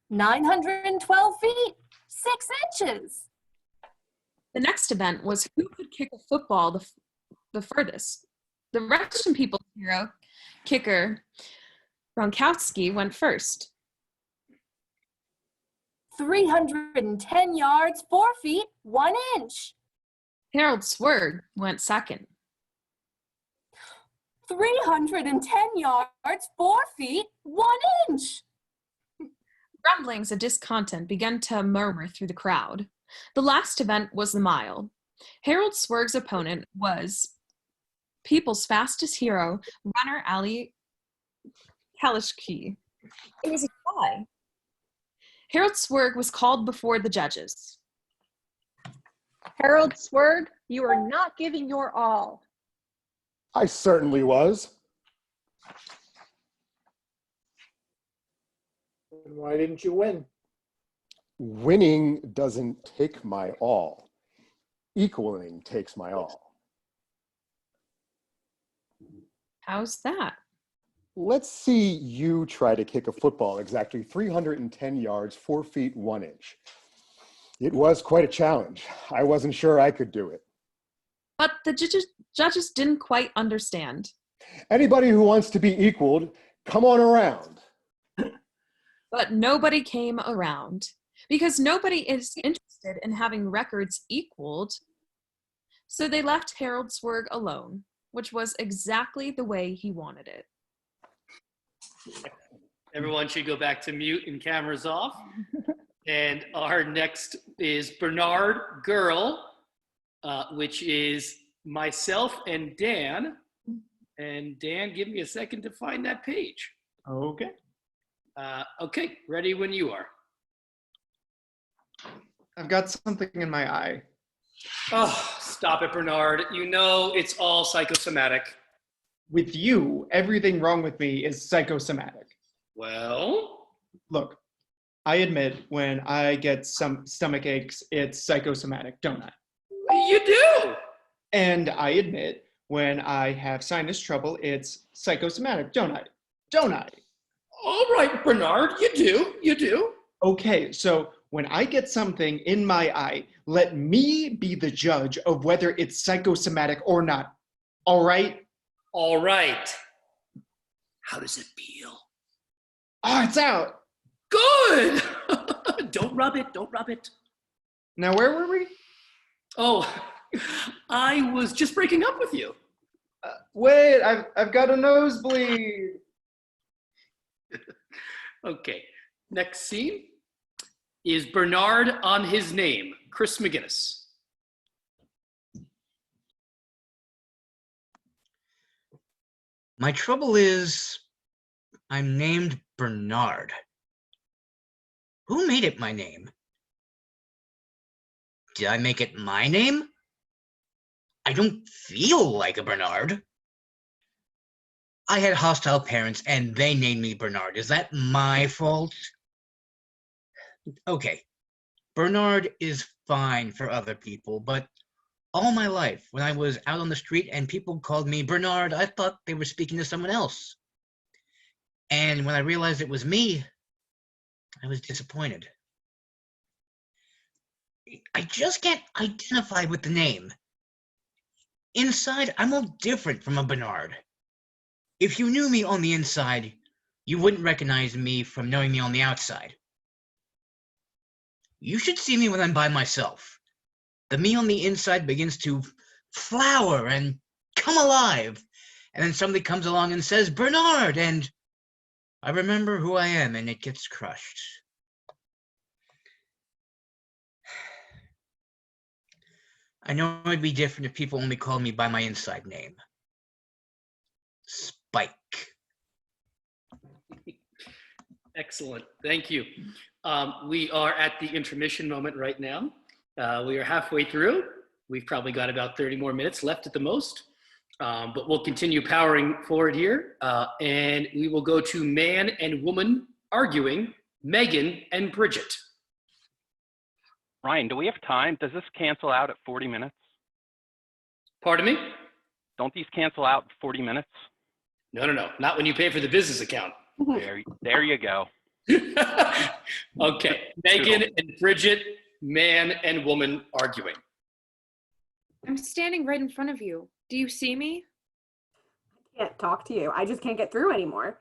Speaker 11: 912 feet, 6 inches.
Speaker 6: The next event was who could kick a football the furthest. The Russian people's hero, kicker Gronkowski, went first.
Speaker 11: 310 yards, 4 feet, 1 inch.
Speaker 6: Harold Swirg went second.
Speaker 11: 310 yards, 4 feet, 1 inch.
Speaker 6: Rumblings of discontent began to murmur through the crowd. The last event was the mile. Harold Swirg's opponent was people's fastest hero, runner Ali Kalishki. It was a tie. Harold Swirg was called before the judges.
Speaker 15: Harold Swirg, you are not giving your all.
Speaker 14: I certainly was.
Speaker 5: And why didn't you win?
Speaker 14: Winning doesn't take my all. Equaling takes my all.
Speaker 6: How's that?
Speaker 14: Let's see you try to kick a football exactly 310 yards, 4 feet, 1 inch. It was quite a challenge. I wasn't sure I could do it.
Speaker 6: But the judges didn't quite understand.
Speaker 14: Anybody who wants to be equaled, come on around.
Speaker 6: But nobody came around because nobody is interested in having records equaled. So they left Harold Swirg alone, which was exactly the way he wanted it.
Speaker 1: Everyone should go back to mute and cameras off. And our next is Bernard Girl, which is myself and Dan. And Dan, give me a second to find that page.
Speaker 8: Okay.
Speaker 1: Okay, ready when you are.
Speaker 8: I've got something in my eye.
Speaker 1: Oh, stop it, Bernard. You know it's all psychosomatic.
Speaker 8: With you, everything wrong with me is psychosomatic.
Speaker 1: Well?
Speaker 8: Look, I admit when I get some stomach aches, it's psychosomatic, don't I?
Speaker 1: You do!
Speaker 8: And I admit when I have sinus trouble, it's psychosomatic, don't I? Don't I?
Speaker 1: All right, Bernard, you do.
Speaker 8: Okay, so when I get something in my eye, let me be the judge of whether it's psychosomatic or not. All right?
Speaker 1: All right. How does it feel?
Speaker 8: Oh, it's out.
Speaker 1: Good! Don't rub it.
Speaker 8: Now, where were we?
Speaker 1: Oh, I was just breaking up with you.
Speaker 8: Wait, I've got a nosebleed.
Speaker 1: Okay, next scene is Bernard on his name, Chris McGinnis.
Speaker 9: My trouble is, I'm named Bernard. Who made it my name? Did I make it my name? I don't feel like a Bernard. I had hostile parents and they named me Bernard. Is that my fault? Okay, Bernard is fine for other people, but All my life, when I was out on the street and people called me Bernard, I thought they were speaking to someone else. And when I realized it was me, I was disappointed. I just can't identify with the name. Inside, I'm all different from a Bernard. If you knew me on the inside, you wouldn't recognize me from knowing me on the outside. You should see me when I'm by myself. The me on the inside begins to flower and come alive. And then somebody comes along and says, Bernard, and I remember who I am and it gets crushed. I know it'd be different if people only called me by my inside name. Spike.
Speaker 1: Excellent. Thank you. We are at the intermission moment right now. We are halfway through. We've probably got about 30 more minutes left at the most, but we'll continue powering forward here. And we will go to man and woman arguing, Megan and Bridget.
Speaker 19: Ryan, do we have time? Does this cancel out at 40 minutes?
Speaker 1: Pardon me?
Speaker 19: Don't these cancel out at 40 minutes?
Speaker 1: No. Not when you pay for the business account.
Speaker 19: There you go.
Speaker 1: Okay, Megan and Bridget, man and woman arguing.
Speaker 4: I'm standing right in front of you. Do you see me?
Speaker 20: I can't talk to you. I just can't get through anymore.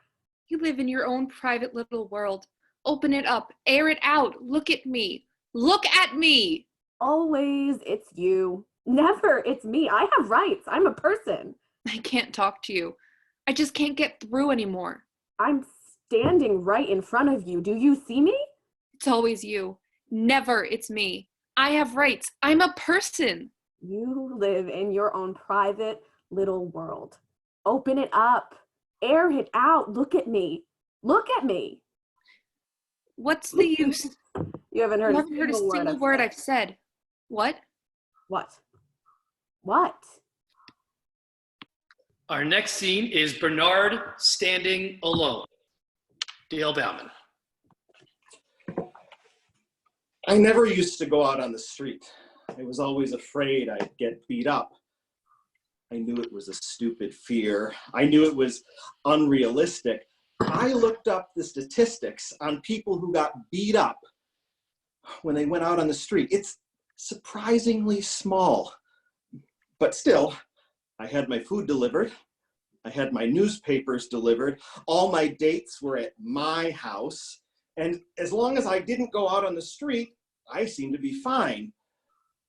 Speaker 4: You live in your own private little world. Open it up, air it out. Look at me. Look at me.
Speaker 20: Always, it's you. Never, it's me. I have rights. I'm a person.
Speaker 4: I can't talk to you. I just can't get through anymore.
Speaker 20: I'm standing right in front of you. Do you see me?
Speaker 4: It's always you. Never it's me. I have rights. I'm a person.
Speaker 20: You live in your own private little world. Open it up. Air it out. Look at me. Look at me.
Speaker 4: What's the use?
Speaker 20: You haven't heard
Speaker 4: You
Speaker 20: a
Speaker 4: haven't heard a
Speaker 20: single
Speaker 4: single word I've said. What?
Speaker 20: What? What?
Speaker 1: Our next scene is Bernard standing alone. Dale Bauman.
Speaker 21: I never used to go out on the street. I was always afraid I'd get beat up. I knew it was a stupid fear. I knew it was unrealistic. I looked up the statistics on people who got beat up when they went out on the street. It's surprisingly small. But still, I had my food delivered. I had my newspapers delivered. All my dates were at my house. And as long as I didn't go out on the street, I seemed to be fine.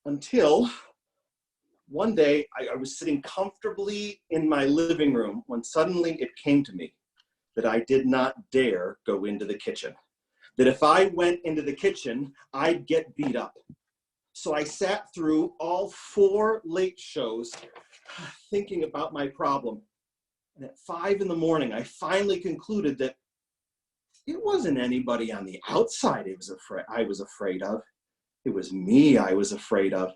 Speaker 21: Until one day, I was sitting comfortably in my living room when suddenly it came to me that I did not dare go into the kitchen. That if I went into the kitchen, I'd get beat up. So I sat through all 4 late shows thinking about my problem. And at 5 in the morning, I finally concluded that it wasn't anybody on the outside I was afraid of. It was me I was afraid of.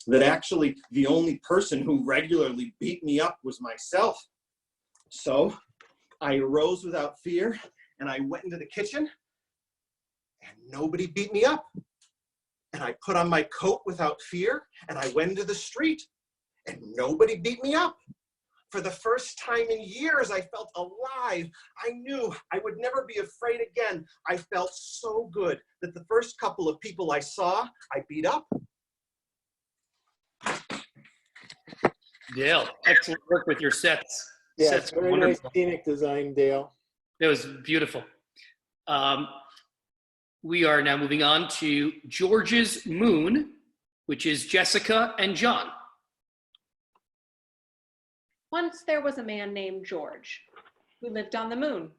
Speaker 21: That actually the only person who regularly beat me up was myself. So I arose without fear and I went into the kitchen and nobody beat me up. And I put on my coat without fear and I went into the street and nobody beat me up. For the first time in years, I felt alive. I knew I would never be afraid again. I felt so good that the first couple of people I saw, I beat up.
Speaker 1: Dale, excellent work with your sets.
Speaker 5: Yeah,
Speaker 1: Sets were
Speaker 5: very
Speaker 1: wonderful.
Speaker 5: nice scenic design, Dale.
Speaker 1: It was beautiful. We are now moving on to George's Moon, which is Jessica and John.
Speaker 7: Once there was a man named George who lived on the moon.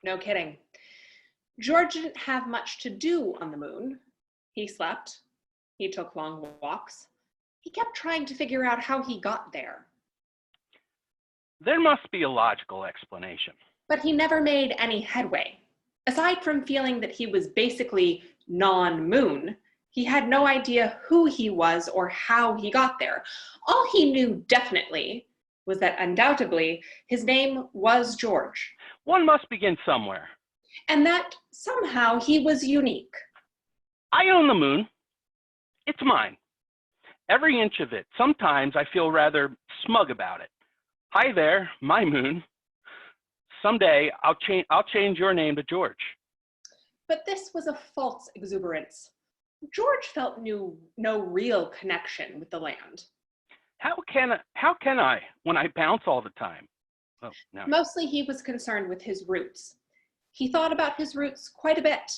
Speaker 7: No kidding. George didn't have much to do on the moon. He slept. He took long walks. He kept trying to figure out how he got there.
Speaker 19: There must be a logical explanation.
Speaker 7: But he never made any headway. Aside from feeling that he was basically non-moon, he had no idea who he was or how he got there. All he knew definitely was that undoubtedly his name was George.
Speaker 19: One must begin somewhere.
Speaker 7: And that somehow he was unique.
Speaker 19: I own the moon. It's mine. Every inch of it. Sometimes I feel rather smug about it. Hi there, my moon. Someday I'll change your name to George.
Speaker 7: But this was a false exuberance. George felt no real connection with the land.
Speaker 19: How can I when I bounce all the time? Oh, no.
Speaker 7: Mostly he was concerned with his roots. He thought about his roots quite a bit,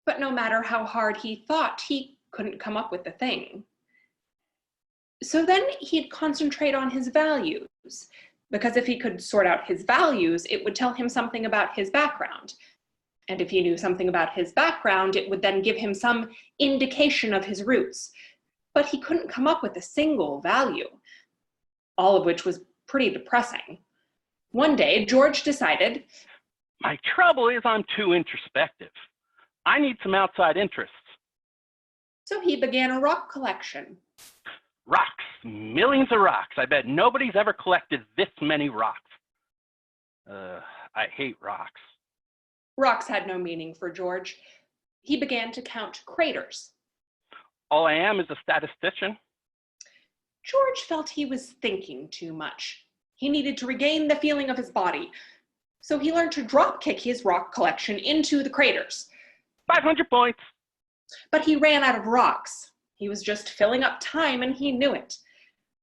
Speaker 7: but no matter how hard he thought, he couldn't come up with the thing. So then he'd concentrate on his values, because if he could sort out his values, it would tell him something about his background. And if he knew something about his background, it would then give him some indication of his roots. But he couldn't come up with a single value, all of which was pretty depressing. One day, George decided,
Speaker 19: my trouble is I'm too introspective. I need some outside interests.
Speaker 7: So he began a rock collection.
Speaker 19: Rocks, millions of rocks. I bet nobody's ever collected this many rocks. I hate rocks.
Speaker 7: Rocks had no meaning for George. He began to count craters.
Speaker 19: All I am is a statistician.
Speaker 7: George felt he was thinking too much. He needed to regain the feeling of his body. So he learned to drop kick his rock collection into the craters.
Speaker 19: 500 points.
Speaker 7: But he ran out of rocks. He was just filling up time and he knew it.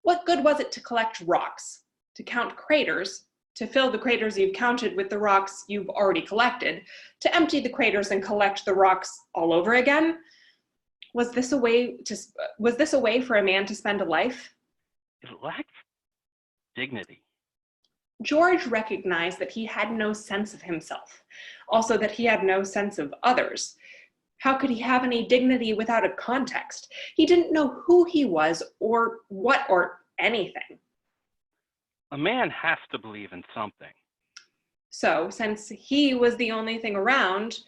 Speaker 7: What good was it to collect rocks, to count craters, to fill the craters you've counted with the rocks you've already collected, to empty the craters and collect the rocks all over again? Was this a way for a man to spend a life?
Speaker 19: It lacked dignity.
Speaker 7: George recognized that he had no sense of himself, also that he had no sense of others. How could he have any dignity without a context? He didn't know who he was or what or anything.
Speaker 19: A man has to believe in something.
Speaker 7: So, since he was the only thing around,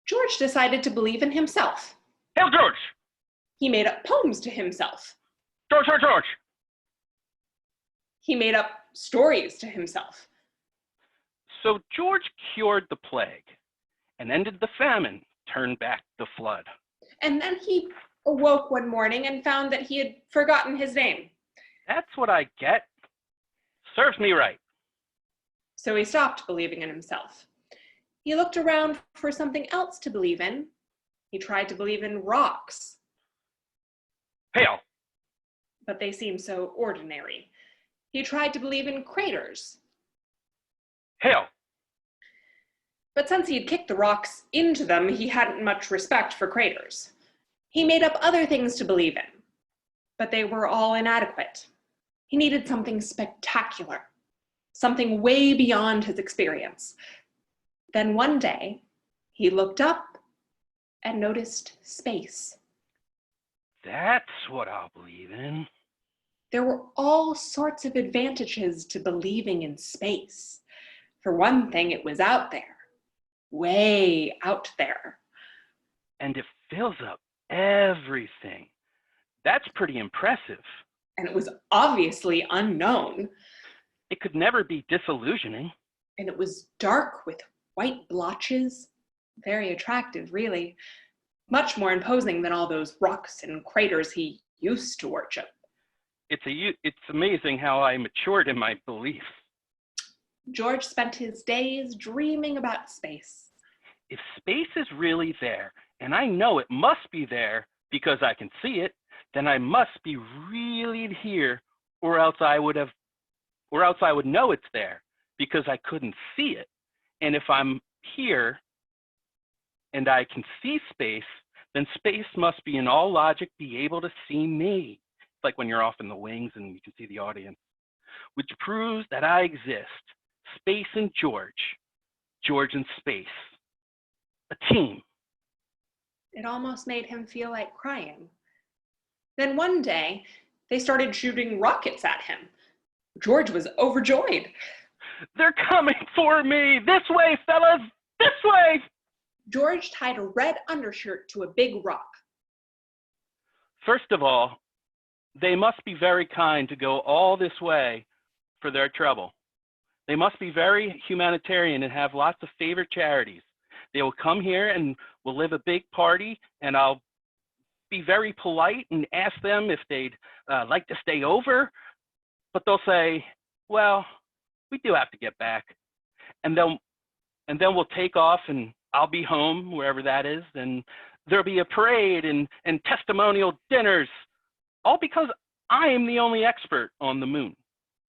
Speaker 7: George decided to believe in himself.
Speaker 19: Hail George!
Speaker 7: He made up poems to himself.
Speaker 19: George, George, George!
Speaker 7: He made up stories to himself.
Speaker 19: So George cured the plague and ended the famine, turned back the flood.
Speaker 7: And then he awoke one morning and found that he had forgotten his name.
Speaker 19: That's what I get. Serves me right.
Speaker 7: So he stopped believing in himself. He looked around for something else to believe in. He tried to believe in rocks.
Speaker 19: Hail!
Speaker 7: But they seemed so ordinary. He tried to believe in craters.
Speaker 19: Hail!
Speaker 7: But since he had kicked the rocks into them, he hadn't much respect for craters. He made up other things to believe in, but they were all inadequate. He needed something spectacular, something way beyond his experience. Then one day, he looked up and noticed space.
Speaker 19: That's what I'll believe in.
Speaker 7: There were all sorts of advantages to believing in space. For one thing, it was out there, way out there.
Speaker 19: And it fills up everything. That's pretty impressive.
Speaker 7: And it was obviously unknown.
Speaker 19: It could never be disillusioning.
Speaker 7: And it was dark with white blotches. Very attractive, really. Much more imposing than all those rocks and craters he used to worship.
Speaker 19: It's amazing how I matured in my beliefs.
Speaker 7: George spent his days dreaming about space.
Speaker 19: If space is really there, and I know it must be there because I can see it, then I must be really here, or else I would know it's there because I couldn't see it. And if I'm here and I can see space, then space must be in all logic be able to see me. It's like when you're off in the wings and you can see the audience, which proves that I exist. Space and George, George and space, a team.
Speaker 7: It almost made him feel like crying. Then one day, they started shooting rockets at him. George was overjoyed.
Speaker 19: They're coming for me! This way, fellas! This way!
Speaker 7: George tied a red undershirt to a big rock.
Speaker 19: First of all, they must be very kind to go all this way for their trouble. They must be very humanitarian and have lots of favorite charities. They will come here and we'll live a big party and I'll be very polite and ask them if they'd like to stay over, but they'll say, well, we do have to get back. And then we'll take off and I'll be home, wherever that is, and there'll be a parade and testimonial dinners, all because I am the only expert on the moon.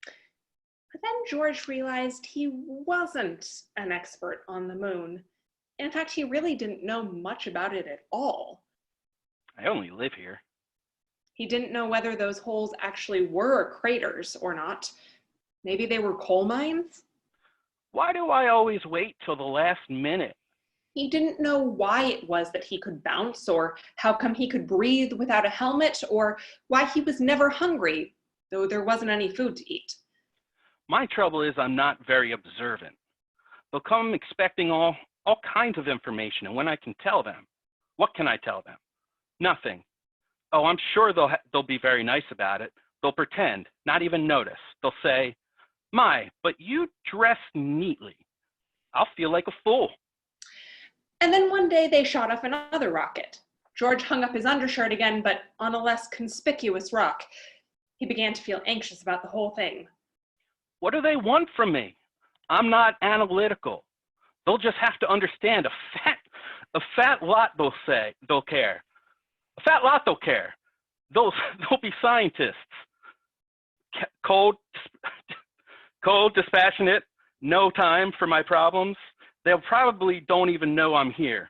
Speaker 7: But then George realized he wasn't an expert on the moon. In fact, he really didn't know much about it at all.
Speaker 19: I only live here.
Speaker 7: He didn't know whether those holes actually were craters or not. Maybe they were coal mines?
Speaker 19: Why do I always wait till the last minute?
Speaker 7: He didn't know why it was that he could bounce, or how come he could breathe without a helmet, or why he was never hungry, though there wasn't any food to eat.
Speaker 19: My trouble is I'm not very observant. They'll come expecting all kinds of information, and when I can tell them, what can I tell them? Nothing. Oh, I'm sure they'll be very nice about it. They'll pretend, not even notice. They'll say, "My, but you dress neatly." I'll feel like a fool.
Speaker 7: And then one day they shot off another rocket. George hung up his undershirt again, but on a less conspicuous rock. He began to feel anxious about the whole thing.
Speaker 19: What do they want from me? I'm not analytical. They'll just have to understand a fat lot they'll care. A fat lot they'll care. They'll be scientists. Cold, dispassionate, no time for my problems. They'll probably don't even know I'm here.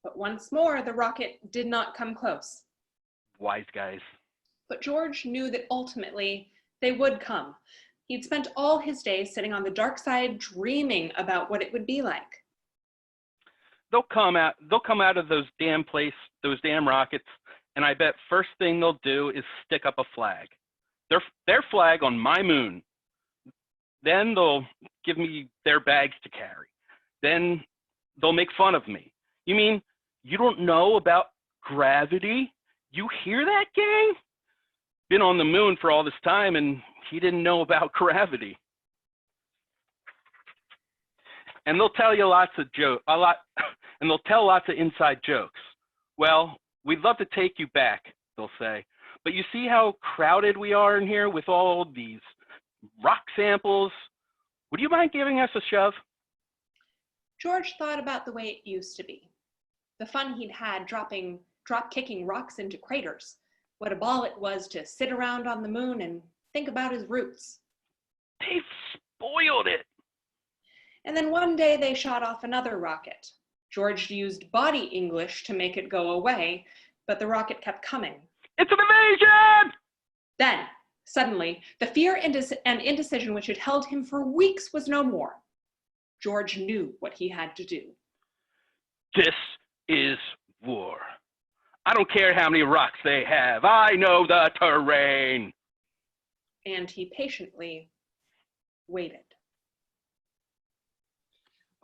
Speaker 7: But once more, the rocket did not come close.
Speaker 19: Wise guys.
Speaker 7: But George knew that ultimately they would come. He'd spent all his days sitting on the dark side dreaming about what it would be like.
Speaker 19: They'll come out of those damn rockets, and I bet first thing they'll do is stick up a flag. Their flag on my moon. Then they'll give me their bags to carry. Then they'll make fun of me. You mean you don't know about gravity? You hear that, gang? Been on the moon for all this time and he didn't know about gravity. And they'll tell you and they'll tell lots of inside jokes. Well, we'd love to take you back, they'll say. But you see how crowded we are in here with all these rock samples? Would you mind giving us a shove?
Speaker 7: George thought about the way it used to be. The fun he'd had drop-kicking rocks into craters. What a ball it was to sit around on the moon and think about his roots.
Speaker 19: They've spoiled it.
Speaker 7: And then one day they shot off another rocket. George used body English to make it go away, but the rocket kept coming.
Speaker 19: It's an invasion!
Speaker 7: Then, suddenly, the fear and indecision which had held him for weeks was no more. George knew what he had to do.
Speaker 19: This is war. I don't care how many rocks they have. I know the terrain.
Speaker 7: And he patiently waited.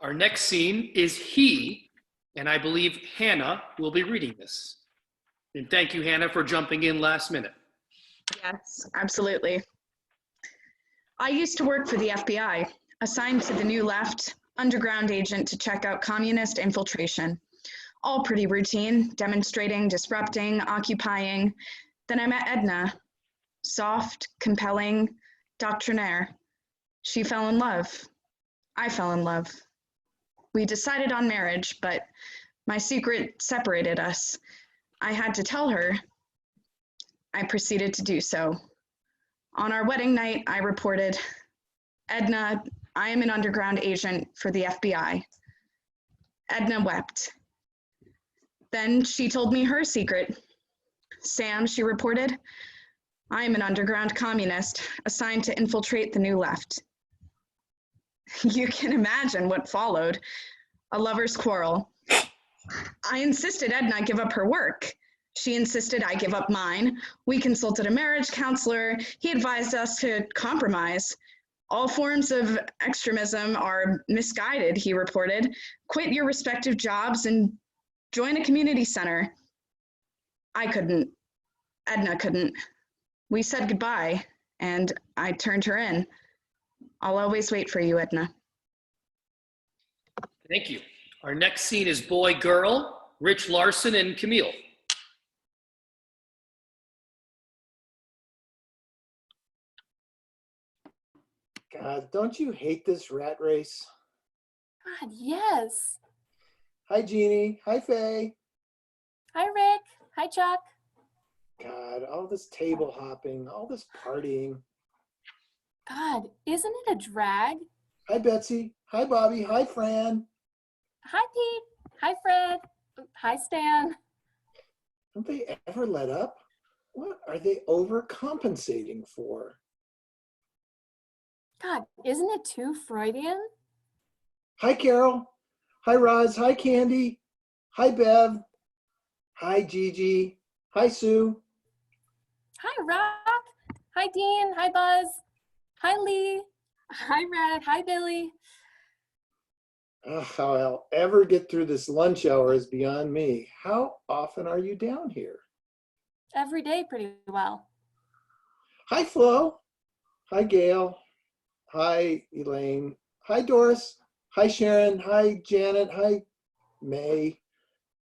Speaker 1: Our next scene is He, and I believe Hannah will be reading this. And thank you, Hannah, for jumping in last minute.
Speaker 18: Yes, absolutely. I used to work for the FBI, assigned to the New Left, underground agent to check out communist infiltration. All pretty routine, demonstrating, disrupting, occupying. Then I met Edna. Soft, compelling, doctrinaire. She fell in love. I fell in love. We decided on marriage, but my secret separated us. I had to tell her. I proceeded to do so. On our wedding night, I reported, "Edna, I am an underground agent for the FBI." Edna wept. Then she told me her secret. "Sam," she reported, "I am an underground communist assigned to infiltrate the New Left." You can imagine what followed. A lover's quarrel. I insisted Edna give up her work. She insisted I give up mine. We consulted a marriage counselor. He advised us to compromise. All forms of extremism are misguided, he reported. Quit your respective jobs and join a community center. I couldn't. Edna couldn't. We said goodbye, and I turned her in. I'll always wait for you, Edna.
Speaker 1: Thank you. Our next scene is Boy Girl, Rich Larson and Camille.
Speaker 2: God, don't you hate this rat race?
Speaker 11: God, yes.
Speaker 2: Hi, Jeannie. Hi, Faye.
Speaker 11: Hi, Rick. Hi, Chuck.
Speaker 2: God, all this table hopping, all this partying.
Speaker 11: God, isn't it a drag?
Speaker 2: Hi, Betsy. Hi, Bobby. Hi, Fran.
Speaker 11: Hi, Pete. Hi, Fred. Hi, Stan.
Speaker 2: Don't they ever let up? What are they overcompensating for?
Speaker 11: God, isn't it too Freudian?
Speaker 2: Hi, Carol. Hi, Roz. Hi, Candy. Hi, Bev. Hi, Gigi. Hi, Sue.
Speaker 11: Hi, Rock. Hi, Dean. Hi, Buzz. Hi, Lee. Hi, Red. Hi, Billy.
Speaker 2: How I'll ever get through this lunch hour is beyond me. How often are you down here?
Speaker 11: Every day pretty well.
Speaker 2: Hi, Flo. Hi, Gail. Hi, Elaine. Hi, Doris. Hi, Sharon. Hi, Janet. Hi, May.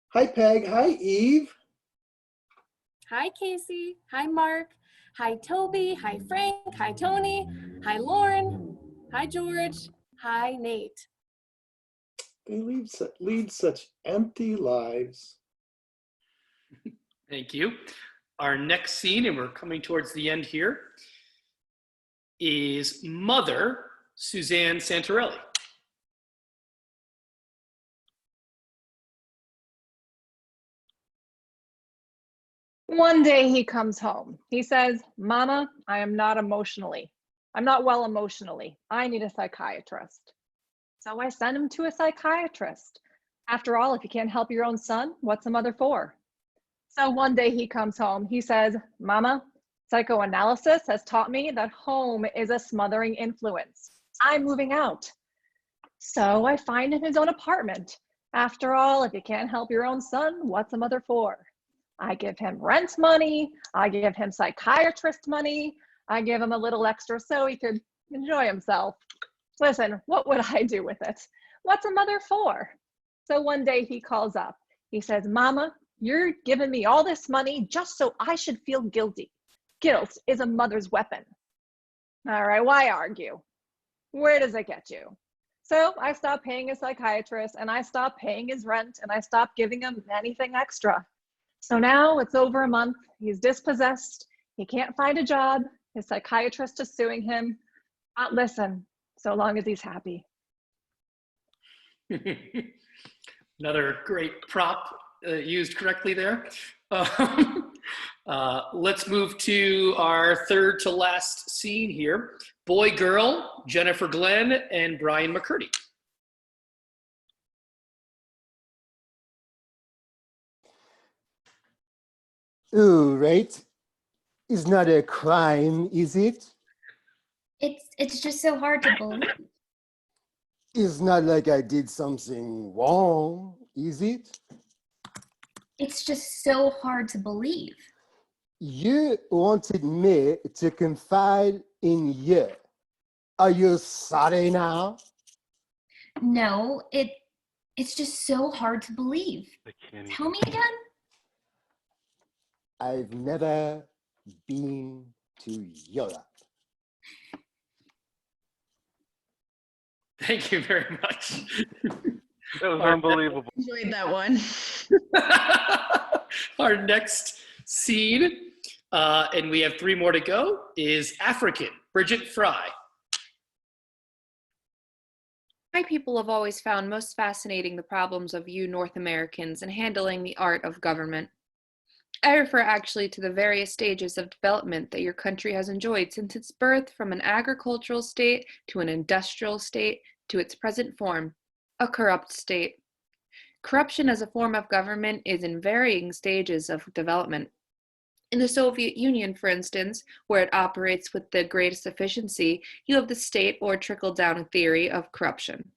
Speaker 2: Hi, Peg. Hi, Eve.
Speaker 11: Hi, Casey. Hi, Mark. Hi, Toby. Hi, Frank. Hi, Tony. Hi, Lauren. Hi, George. Hi, Nate.
Speaker 2: They lead such empty lives.
Speaker 1: Thank you. Our next scene, and we're coming towards the end here, is Mother Suzanne Santorelli.
Speaker 15: One day he comes home. He says, Mama, I'm not well emotionally. I need a psychiatrist. So I send him to a psychiatrist. After all, if you can't help your own son, what's a mother for? So one day he comes home. He says, Mama, psychoanalysis has taught me that home is a smothering influence. I'm moving out. So I find him his own apartment. After all, if you can't help your own son, what's a mother for? I give him rent money. I give him psychiatrist money. I give him a little extra so he could enjoy himself. Listen, what would I do with it? What's a mother for? So one day he calls up. He says, Mama, you're giving me all this money just so I should feel guilty. Guilt is a mother's weapon. All right, why argue? Where does it get you? So I stopped paying his psychiatrist and I stopped paying his rent and I stopped giving him anything extra. So now it's over a month. He's dispossessed. He can't find a job. His psychiatrist is suing him. But listen, so long as he's happy.
Speaker 1: Another great prop used correctly there. Let's move to our third to last scene here. Boy, girl, Jennifer Glenn and Brian McCurdy.
Speaker 14: Ooh, right? It's not a crime, is it?
Speaker 10: It's just so hard to believe.
Speaker 14: It's not like I did something wrong, is it?
Speaker 10: It's just so hard to believe.
Speaker 14: You wanted me to confide in you. Are you sorry now?
Speaker 10: No, it's just so hard to believe. Tell me again.
Speaker 14: I've never been to Europe.
Speaker 1: Thank you very much.
Speaker 19: That was unbelievable.
Speaker 18: Enjoyed that one.
Speaker 1: Our next scene, and we have 3 more to go, is African, Bridget Fry.
Speaker 4: My people have always found most fascinating the problems of you North Americans in handling the art of government. I refer actually to the various stages of development that your country has enjoyed since its birth from an agricultural state to an industrial state to its present form, a corrupt state. Corruption as a form of government is in varying stages of development. In the Soviet Union, for instance, where it operates with the greatest efficiency, you have the state or trickle-down theory of corruption.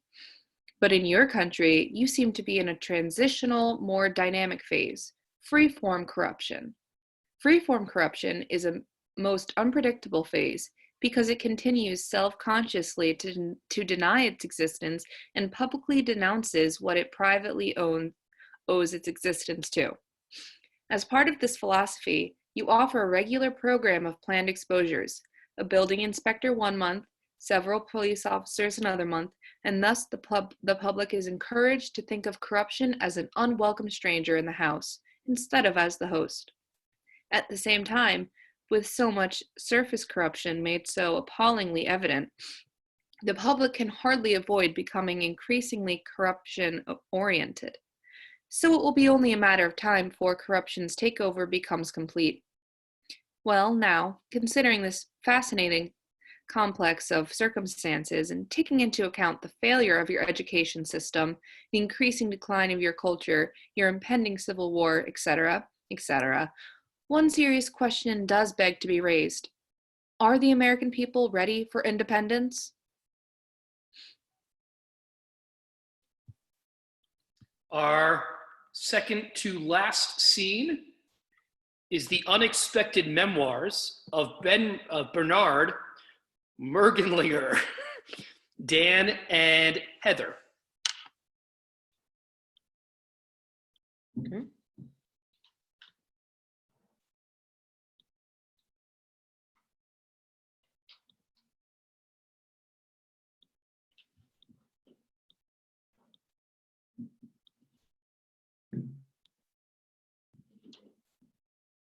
Speaker 4: But in your country, you seem to be in a transitional, more dynamic phase. Free-form corruption. Free-form corruption is a most unpredictable phase because it continues self-consciously to deny its existence and publicly denounces what it privately owes its existence to. As part of this philosophy, you offer a regular program of planned exposures, a building inspector 1 month, several police officers another month, and thus the public is encouraged to think of corruption as an unwelcome stranger in the house, instead of as the host. At the same time, with so much surface corruption made so appallingly evident, the public can hardly avoid becoming increasingly corruption-oriented. So it will be only a matter of time before corruption's takeover becomes complete. Well, now, considering this fascinating complex of circumstances and taking into account the failure of your education system, the increasing decline of your culture, your impending civil war, etc., etc., one serious question does beg to be raised. Are the American people ready for independence?
Speaker 1: Our second to last scene is the unexpected memoirs of Bernard Mergenlinger, Dan and Heather. Okay.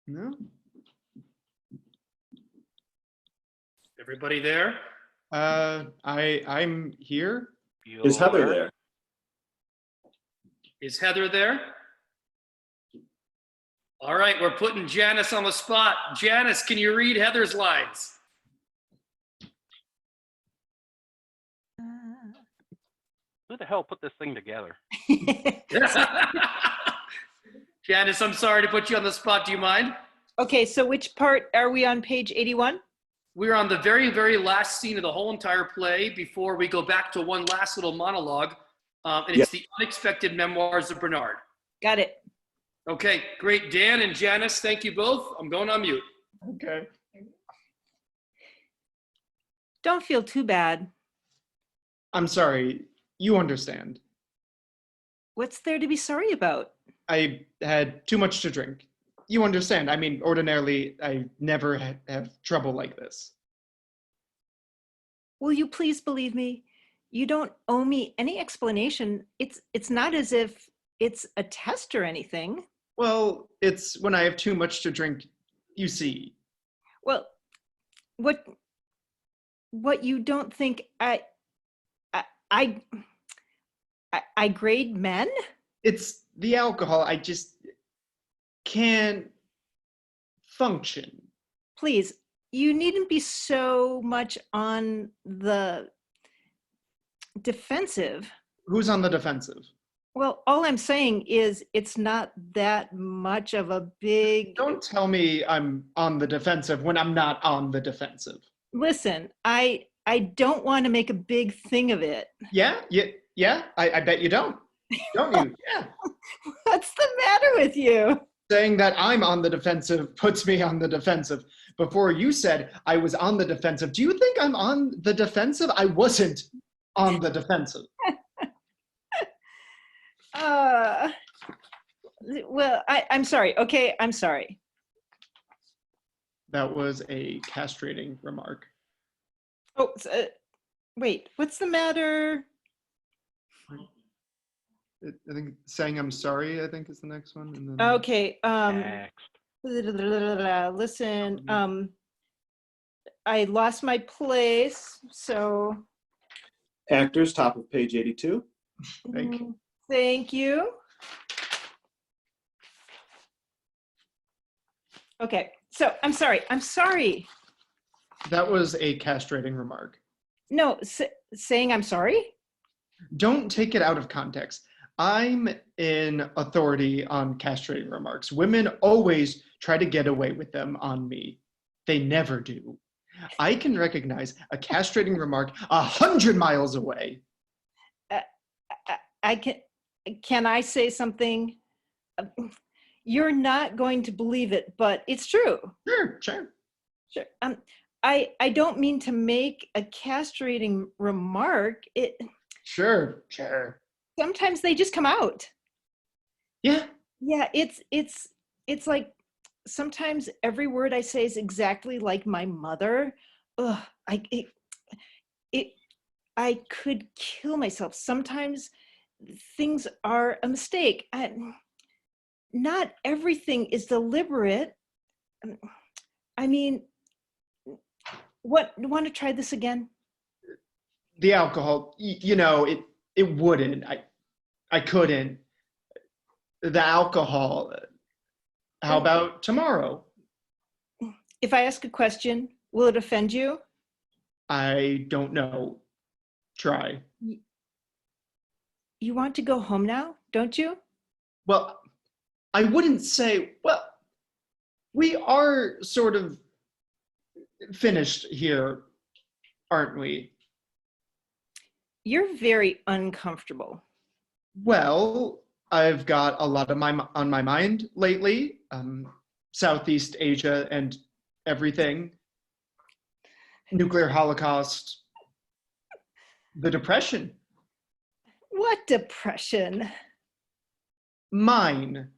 Speaker 8: No?
Speaker 1: Everybody there?
Speaker 8: I'm here.
Speaker 21: Is Heather there?
Speaker 1: Is Heather there? All right, we're putting Janice on the spot. Janice, can you read Heather's lines?
Speaker 19: Who the hell put this thing together?
Speaker 1: Janice, I'm sorry to put you on the spot. Do you mind?
Speaker 3: Okay, so which part are we on, page 81?
Speaker 1: We're on the very, very last scene of the whole entire play before we go back to one last little monologue. And it's the unexpected memoirs of Bernard.
Speaker 3: Got it.
Speaker 1: Okay, great. Dan and Janice, thank you both. I'm going on mute.
Speaker 8: Okay.
Speaker 3: Don't feel too bad.
Speaker 8: I'm sorry. You understand.
Speaker 3: What's there to be sorry about?
Speaker 8: I had too much to drink. You understand. I mean, ordinarily, I never have trouble like this.
Speaker 3: Will you please believe me? You don't owe me any explanation. It's not as if it's a test or anything.
Speaker 8: Well, it's when I have too much to drink, you see.
Speaker 3: Well, what you don't think I grade men?
Speaker 8: It's the alcohol. I just can't function.
Speaker 3: Please, you needn't be so much on the defensive.
Speaker 8: Who's on the defensive?
Speaker 3: Well, all I'm saying is it's not that much of a big...
Speaker 8: Don't tell me I'm on the defensive when I'm not on the defensive.
Speaker 3: Listen, I don't want to make a big thing of it.
Speaker 8: Yeah? I bet you don't. Don't you? Yeah.
Speaker 3: What's the matter with you?
Speaker 8: Saying that I'm on the defensive puts me on the defensive. Before you said I was on the defensive. Do you think I'm on the defensive? I wasn't on the defensive.
Speaker 3: Well, I'm sorry. Okay, I'm sorry.
Speaker 8: That was a castrating remark.
Speaker 3: Oh, wait, what's the matter?
Speaker 8: I think saying I'm sorry, I think, is the next one. And then
Speaker 3: Okay, listen, I lost my place, so.
Speaker 21: Actors, top of page 82.
Speaker 8: Thank you.
Speaker 3: Thank you. Okay, so I'm sorry.
Speaker 8: That was a castrating remark.
Speaker 3: No, saying I'm sorry?
Speaker 8: Don't take it out of context. I'm in authority on castrating remarks. Women always try to get away with them on me. They never do. I can recognize a castrating remark 100 miles away.
Speaker 3: Can I say something? You're not going to believe it, but it's true.
Speaker 8: Sure.
Speaker 3: I don't mean to make a castrating remark.
Speaker 8: Sure.
Speaker 3: Sometimes they just come out.
Speaker 8: Yeah.
Speaker 3: Yeah, it's like sometimes every word I say is exactly like my mother. Ugh, I could kill myself. Sometimes things are a mistake. Not everything is deliberate. I mean, what, want to try this again?
Speaker 8: The alcohol, it wouldn't. I couldn't. The alcohol. How about tomorrow?
Speaker 3: If I ask a question, will it offend you?
Speaker 8: I don't know. Try.
Speaker 3: You want to go home now, don't you?
Speaker 8: Well, I wouldn't say, well, we are sort of finished here, aren't we?
Speaker 3: You're very uncomfortable.
Speaker 8: Well, I've got a lot on my mind lately. Southeast Asia and everything. Nuclear holocaust. The depression.
Speaker 3: What depression?
Speaker 8: Mine.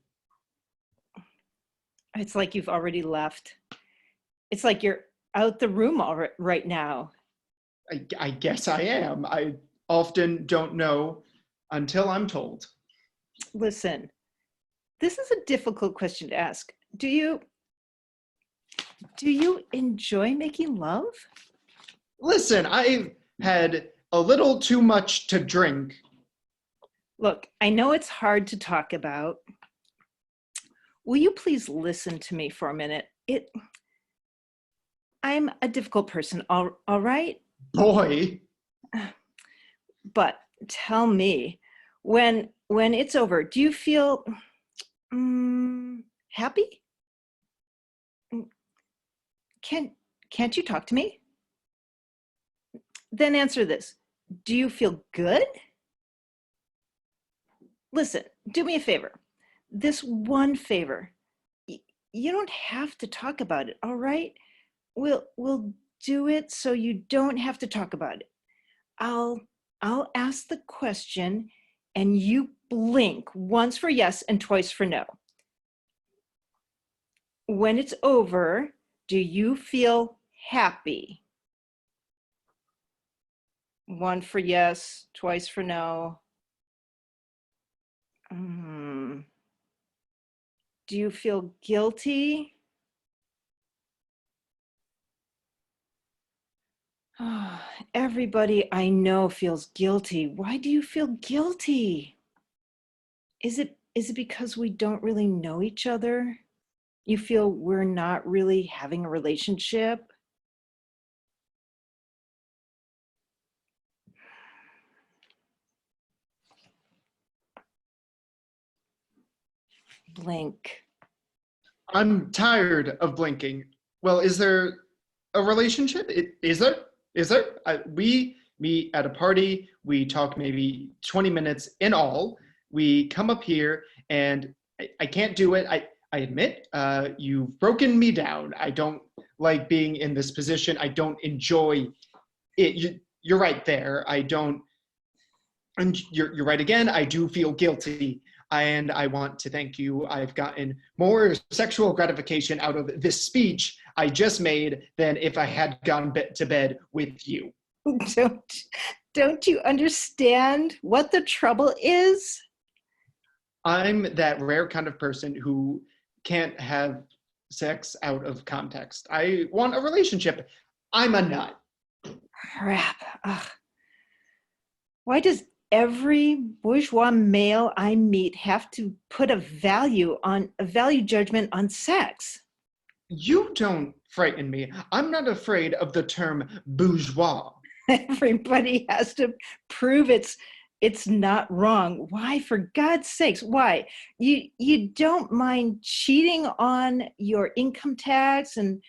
Speaker 3: It's like you've already left. It's like you're out the room right now.
Speaker 8: I guess I am. I often don't know until I'm told.
Speaker 3: Listen, this is a difficult question to ask. Do you enjoy making love?
Speaker 8: Listen, I've had a little too much to drink.
Speaker 3: Look, I know it's hard to talk about. Will you please listen to me for a minute? I'm a difficult person, all right?
Speaker 8: Boy.
Speaker 3: But tell me, when it's over, do you feel happy? Can't you talk to me? Then answer this. Do you feel good? Listen, do me a favor. This one favor. You don't have to talk about it, all right? We'll do it so you don't have to talk about it. I'll ask the question and you blink once for yes and twice for no. When it's over, do you feel happy? One for yes, twice for no. Do you feel guilty? Oh, everybody I know feels guilty. Why do you feel guilty? Is it because we don't really know each other? You feel we're not really having a relationship? Blink.
Speaker 8: I'm tired of blinking. Well, is there a relationship? Is there? We meet at a party. We talk maybe 20 minutes in all. We come up here and I can't do it. I admit, you've broken me down. I don't like being in this position. I don't enjoy it. You're right there. I don't, and you're right again. I do feel guilty. And I want to thank you. I've gotten more sexual gratification out of this speech I just made than if I had gone to bed with you.
Speaker 3: Don't you understand what the trouble is?
Speaker 8: I'm that rare kind of person who can't have sex out of context. I want a relationship. I'm a nut.
Speaker 3: Crap. Ugh. Why does every bourgeois male I meet have to put a value judgment on sex?
Speaker 8: You don't frighten me. I'm not afraid of the term bourgeois.
Speaker 3: Everybody has to prove it's not wrong. Why, for God's sakes, why? You don't mind cheating on your income tax and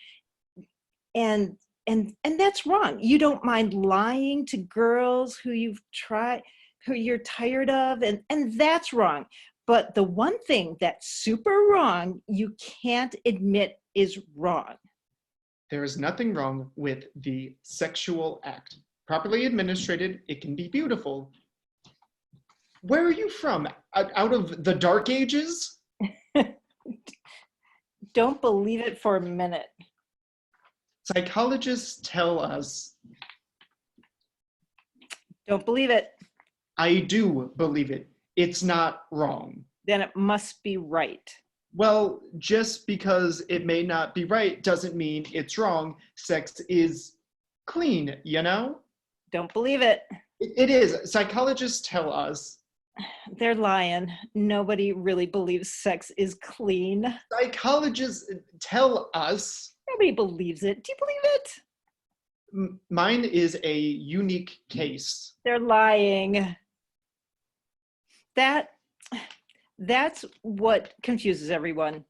Speaker 3: that's wrong. You don't mind lying to girls who you're tired of, and that's wrong. But the one thing that's super wrong, you can't admit is wrong.
Speaker 8: There is nothing wrong with the sexual act. Properly administrated, it can be beautiful. Where are you from? Out of the Dark Ages?
Speaker 3: Don't believe it for a minute.
Speaker 8: Psychologists tell us
Speaker 3: Don't believe it.
Speaker 8: I do believe it. It's not wrong.
Speaker 3: Then it must be right.
Speaker 8: Well, just because it may not be right doesn't mean it's wrong. Sex is clean, you know?
Speaker 3: Don't believe it.
Speaker 8: It is. Psychologists tell us.
Speaker 3: They're lying. Nobody really believes sex is clean.
Speaker 8: Psychologists tell us.
Speaker 3: Nobody believes it. Do you believe it?
Speaker 8: Mine is a unique case.
Speaker 3: They're lying. That's what confuses everyone.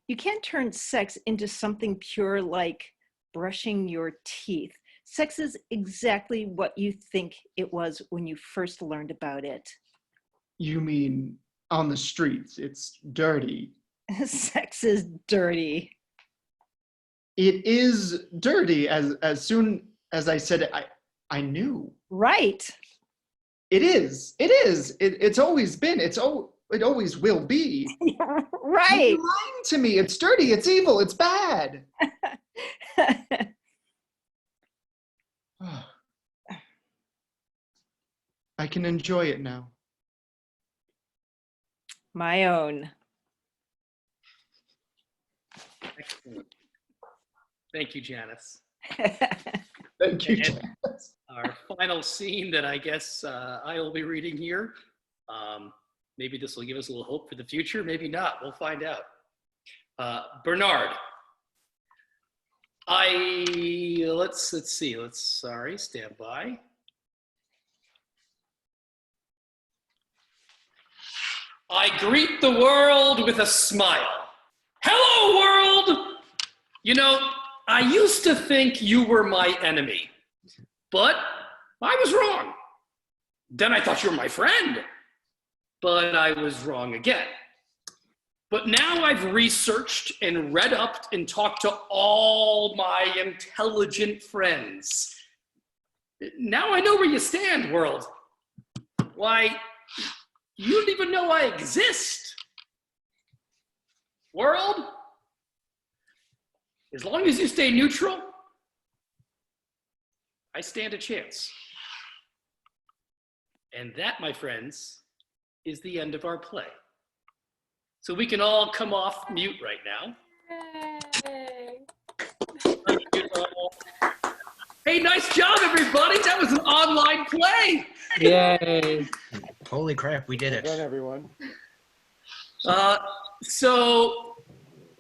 Speaker 3: You can't turn sex into something pure like brushing your teeth. Sex is exactly what you think it was when you first learned about it.
Speaker 8: You mean on the streets? It's dirty.
Speaker 3: Sex is dirty.
Speaker 8: It is dirty. As soon as I said it, I knew.
Speaker 3: Right.
Speaker 8: It is. It is. It's always been. It always will be.
Speaker 3: Right.
Speaker 8: You're lying to me. It's dirty. It's evil. It's bad. I can enjoy it now.
Speaker 3: My own.
Speaker 1: Excellent. Thank you, Janice.
Speaker 8: Thank you,
Speaker 1: And
Speaker 8: Janice.
Speaker 1: our final scene that I guess I will be reading here. Maybe this will give us a little hope for the future. Maybe not. We'll find out. Bernard. Let's see. Sorry, stand by. I greet the world with a smile. Hello, world! You know, I used to think you were my enemy, but I was wrong. Then I thought you were my friend, but I was wrong again. But now I've researched and read up and talked to all my intelligent friends. Now I know where you stand, world. Why, you don't even know I exist. World, as long as you stay neutral, I stand a chance. And that, my friends, is the end of our play. So we can all come off mute right now. Hey, nice job, everybody. That was an online play.
Speaker 9: Yay. Holy crap, we did it.
Speaker 14: Well done, everyone.
Speaker 1: So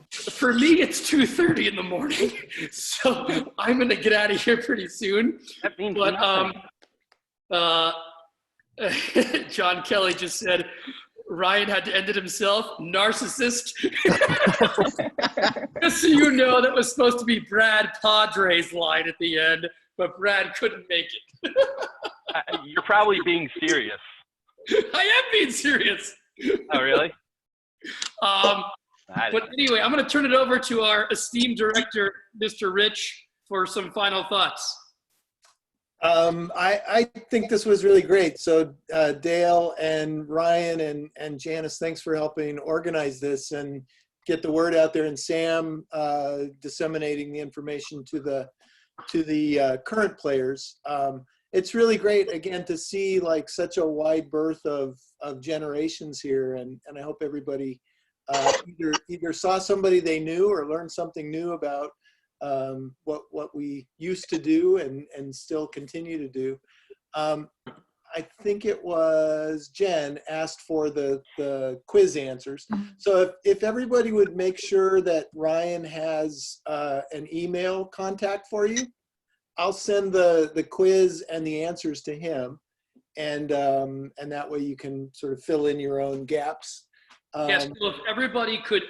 Speaker 1: for me, it's 2:30 in the morning. So I'm going to get out of here pretty soon.
Speaker 19: That means
Speaker 1: But
Speaker 19: nothing.
Speaker 1: John Kelly just said, Ryan had to end it himself. Narcissist. Just so you know, that was supposed to be Brad Padre's line at the end, but Brad couldn't make it.
Speaker 19: You're probably being serious.
Speaker 1: I am being serious.
Speaker 19: Oh, really?
Speaker 1: But anyway, I'm going to turn it over to our esteemed director, Mr. Rich, for some final thoughts.
Speaker 2: I think this was really great. So Dale and Ryan and Janice, thanks for helping organize this and get the word out there, and Sam disseminating the information to the current players. It's really great, again, to see like such a wide berth of generations here, and I hope everybody either saw somebody they knew or learned something new about what we used to do and still continue to do. I think it was Jen asked for the quiz answers. So if everybody would make sure that Ryan has an email contact for you, I'll send the quiz and the answers to him, and that way you can sort of fill in your own gaps.
Speaker 1: Yes, so if everybody could,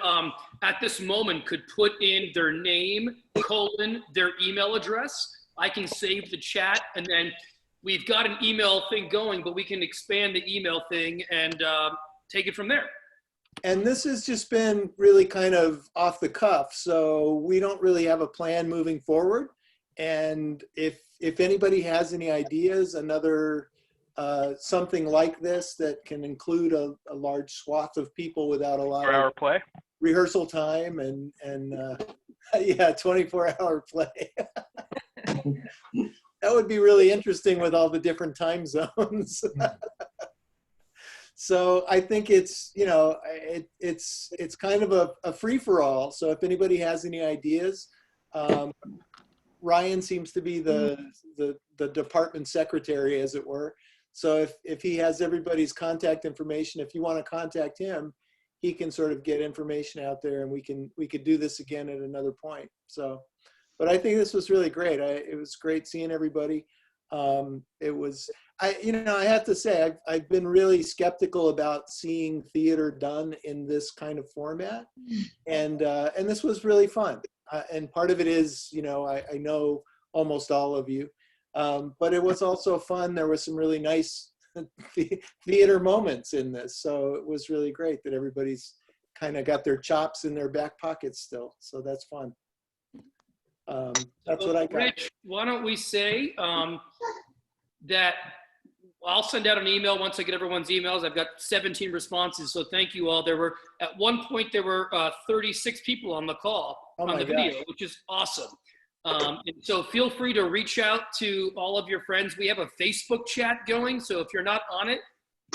Speaker 1: at this moment, could put in their name, their email address, I can save the chat, and then we've got an email thing going, but we can expand the email thing and take it from there.
Speaker 2: And this has just been really kind of off the cuff, so we don't really have a plan moving forward. And if anybody has any ideas, another something like this that can include a large swath of people without a lot of
Speaker 19: play
Speaker 2: rehearsal time and yeah, 24-hour play. That would be really interesting with all the different time zones. So I think it's, you know, it's kind of a free-for-all. So if anybody has any ideas, Ryan seems to be the department secretary, as it were. So if he has everybody's contact information, if you want to contact him, he can sort of get information out there, and we could do this again at another point. So, but I think this was really great. It was great seeing everybody. You know, I have to say, I've been really skeptical about seeing theater done in this kind of format, and this was really fun. And part of it is, you know, I know almost all of you, but it was also fun. There was some really nice theater moments in this, so it was really great that everybody's kind of got their chops in their back pockets still. So that's fun. That's what I got.
Speaker 1: Rich, why don't we say that I'll send out an email once I get everyone's emails. I've got 17 responses, so thank you all. There were, at one point, there were 36 people on the call, on the video, which is awesome. And so feel free to reach out to all of your friends. We have a Facebook chat going, so if you're not on it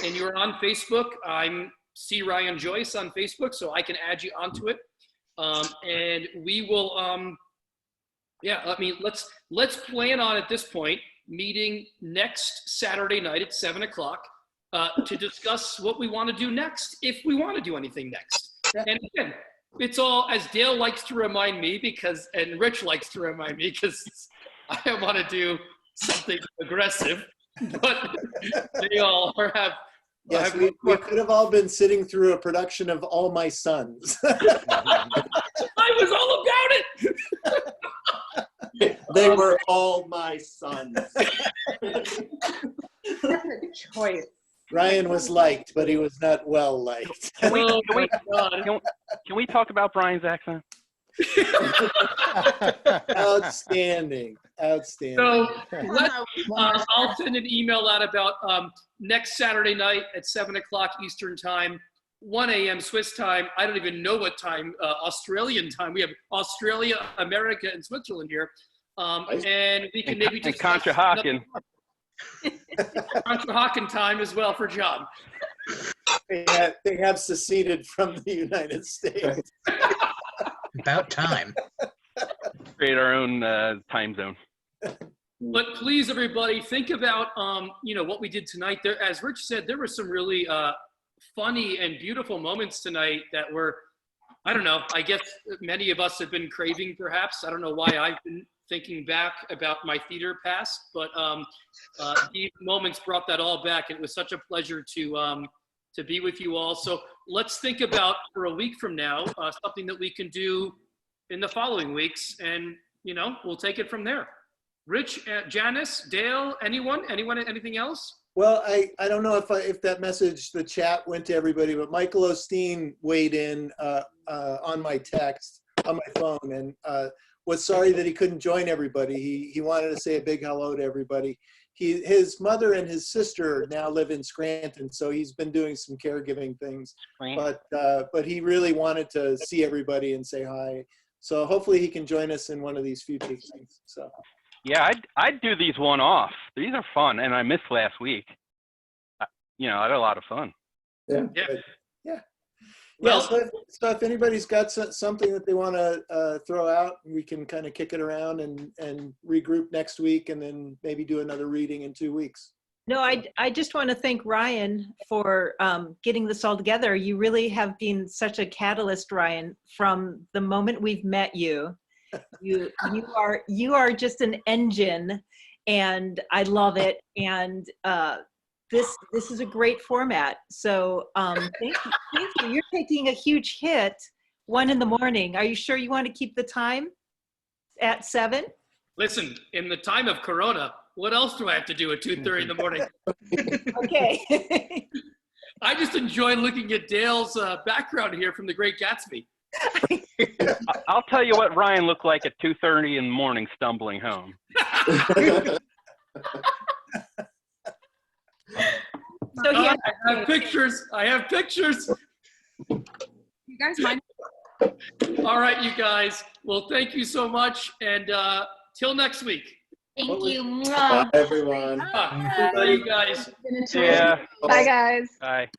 Speaker 1: and you're on Facebook, I'm C. Ryan Joyce on Facebook, so I can add you onto it. And we will, yeah, I mean, let's plan on, at this point, meeting next Saturday night at 7 o'clock to discuss what we want to do next, if we want to do anything next. And again, it's all, as Dale likes to remind me, and Rich likes to remind me, because I want to do something aggressive, but they all have.
Speaker 2: Yes, we could have all been sitting through a production of All My Sons.
Speaker 1: I was all about it.
Speaker 21: They were all my sons.
Speaker 7: Good choice.
Speaker 2: Ryan was liked, but he was not well liked.
Speaker 19: Can we talk about Brian's accent?
Speaker 2: Outstanding.
Speaker 1: So I'll send an email out about next Saturday night at 7 o'clock Eastern time, 1 a.m. Swiss time. I don't even know what time, Australian time. We have Australia, America, and Switzerland here. And we can maybe just
Speaker 19: Conshohocken.
Speaker 1: Conshohocken time as well for John.
Speaker 2: They have seceded from the United States.
Speaker 9: About time.
Speaker 19: Create our own time zone.
Speaker 1: But please, everybody, think about you know, what we did tonight. There, as Rich said, there were some really funny and beautiful moments tonight that were, I don't know, I guess many of us have been craving, perhaps. I don't know why I've been thinking back about my theater past, but these moments brought that all back. It was such a pleasure to be with you all. So let's think about, for a week from now, something that we can do in the following weeks, and you know, we'll take it from there. Rich, Janice, Dale, anyone, anything else?
Speaker 2: Well, I don't know if that message, the chat, went to everybody, but Michael Osteen weighed in on my text, on my phone, and was sorry that he couldn't join everybody. He wanted to say a big hello to everybody. His mother and his sister now live in Scranton, so he's been doing some caregiving things. But he really wanted to see everybody and say hi. So hopefully he can join us in one of these future things. So.
Speaker 19: Yeah, I'd do these one-off. These are fun, and I missed last week. You know, I had a lot of fun.
Speaker 2: Yeah. Well, so if anybody's got something that they want to throw out, we can kind of kick it around and regroup next week, and then maybe do another reading in 2 weeks.
Speaker 3: No, I just want to thank Ryan for getting this all together. You really have been such a catalyst, Ryan, from the moment we've met you. You are just an engine, and I love it. And this is a great format. So thank you. You're taking a huge hit, 1 in the morning. Are you sure you want to keep the time at 7?
Speaker 1: Listen, in the time of Corona, what else do I have to do at 2:30 in the morning?
Speaker 3: Okay.
Speaker 1: I just enjoy looking at Dale's background here from The Great Gatsby.
Speaker 19: I'll tell you what Ryan looked like at 2:30 in the morning stumbling home.
Speaker 3: So
Speaker 1: I have pictures.
Speaker 6: You guys mind?
Speaker 1: All right, you guys. Well, thank you so much. And till next week.
Speaker 22: Thank you.
Speaker 21: Bye, everyone.
Speaker 1: See you guys.
Speaker 19: Yeah.
Speaker 15: Bye, guys.
Speaker 19: Bye.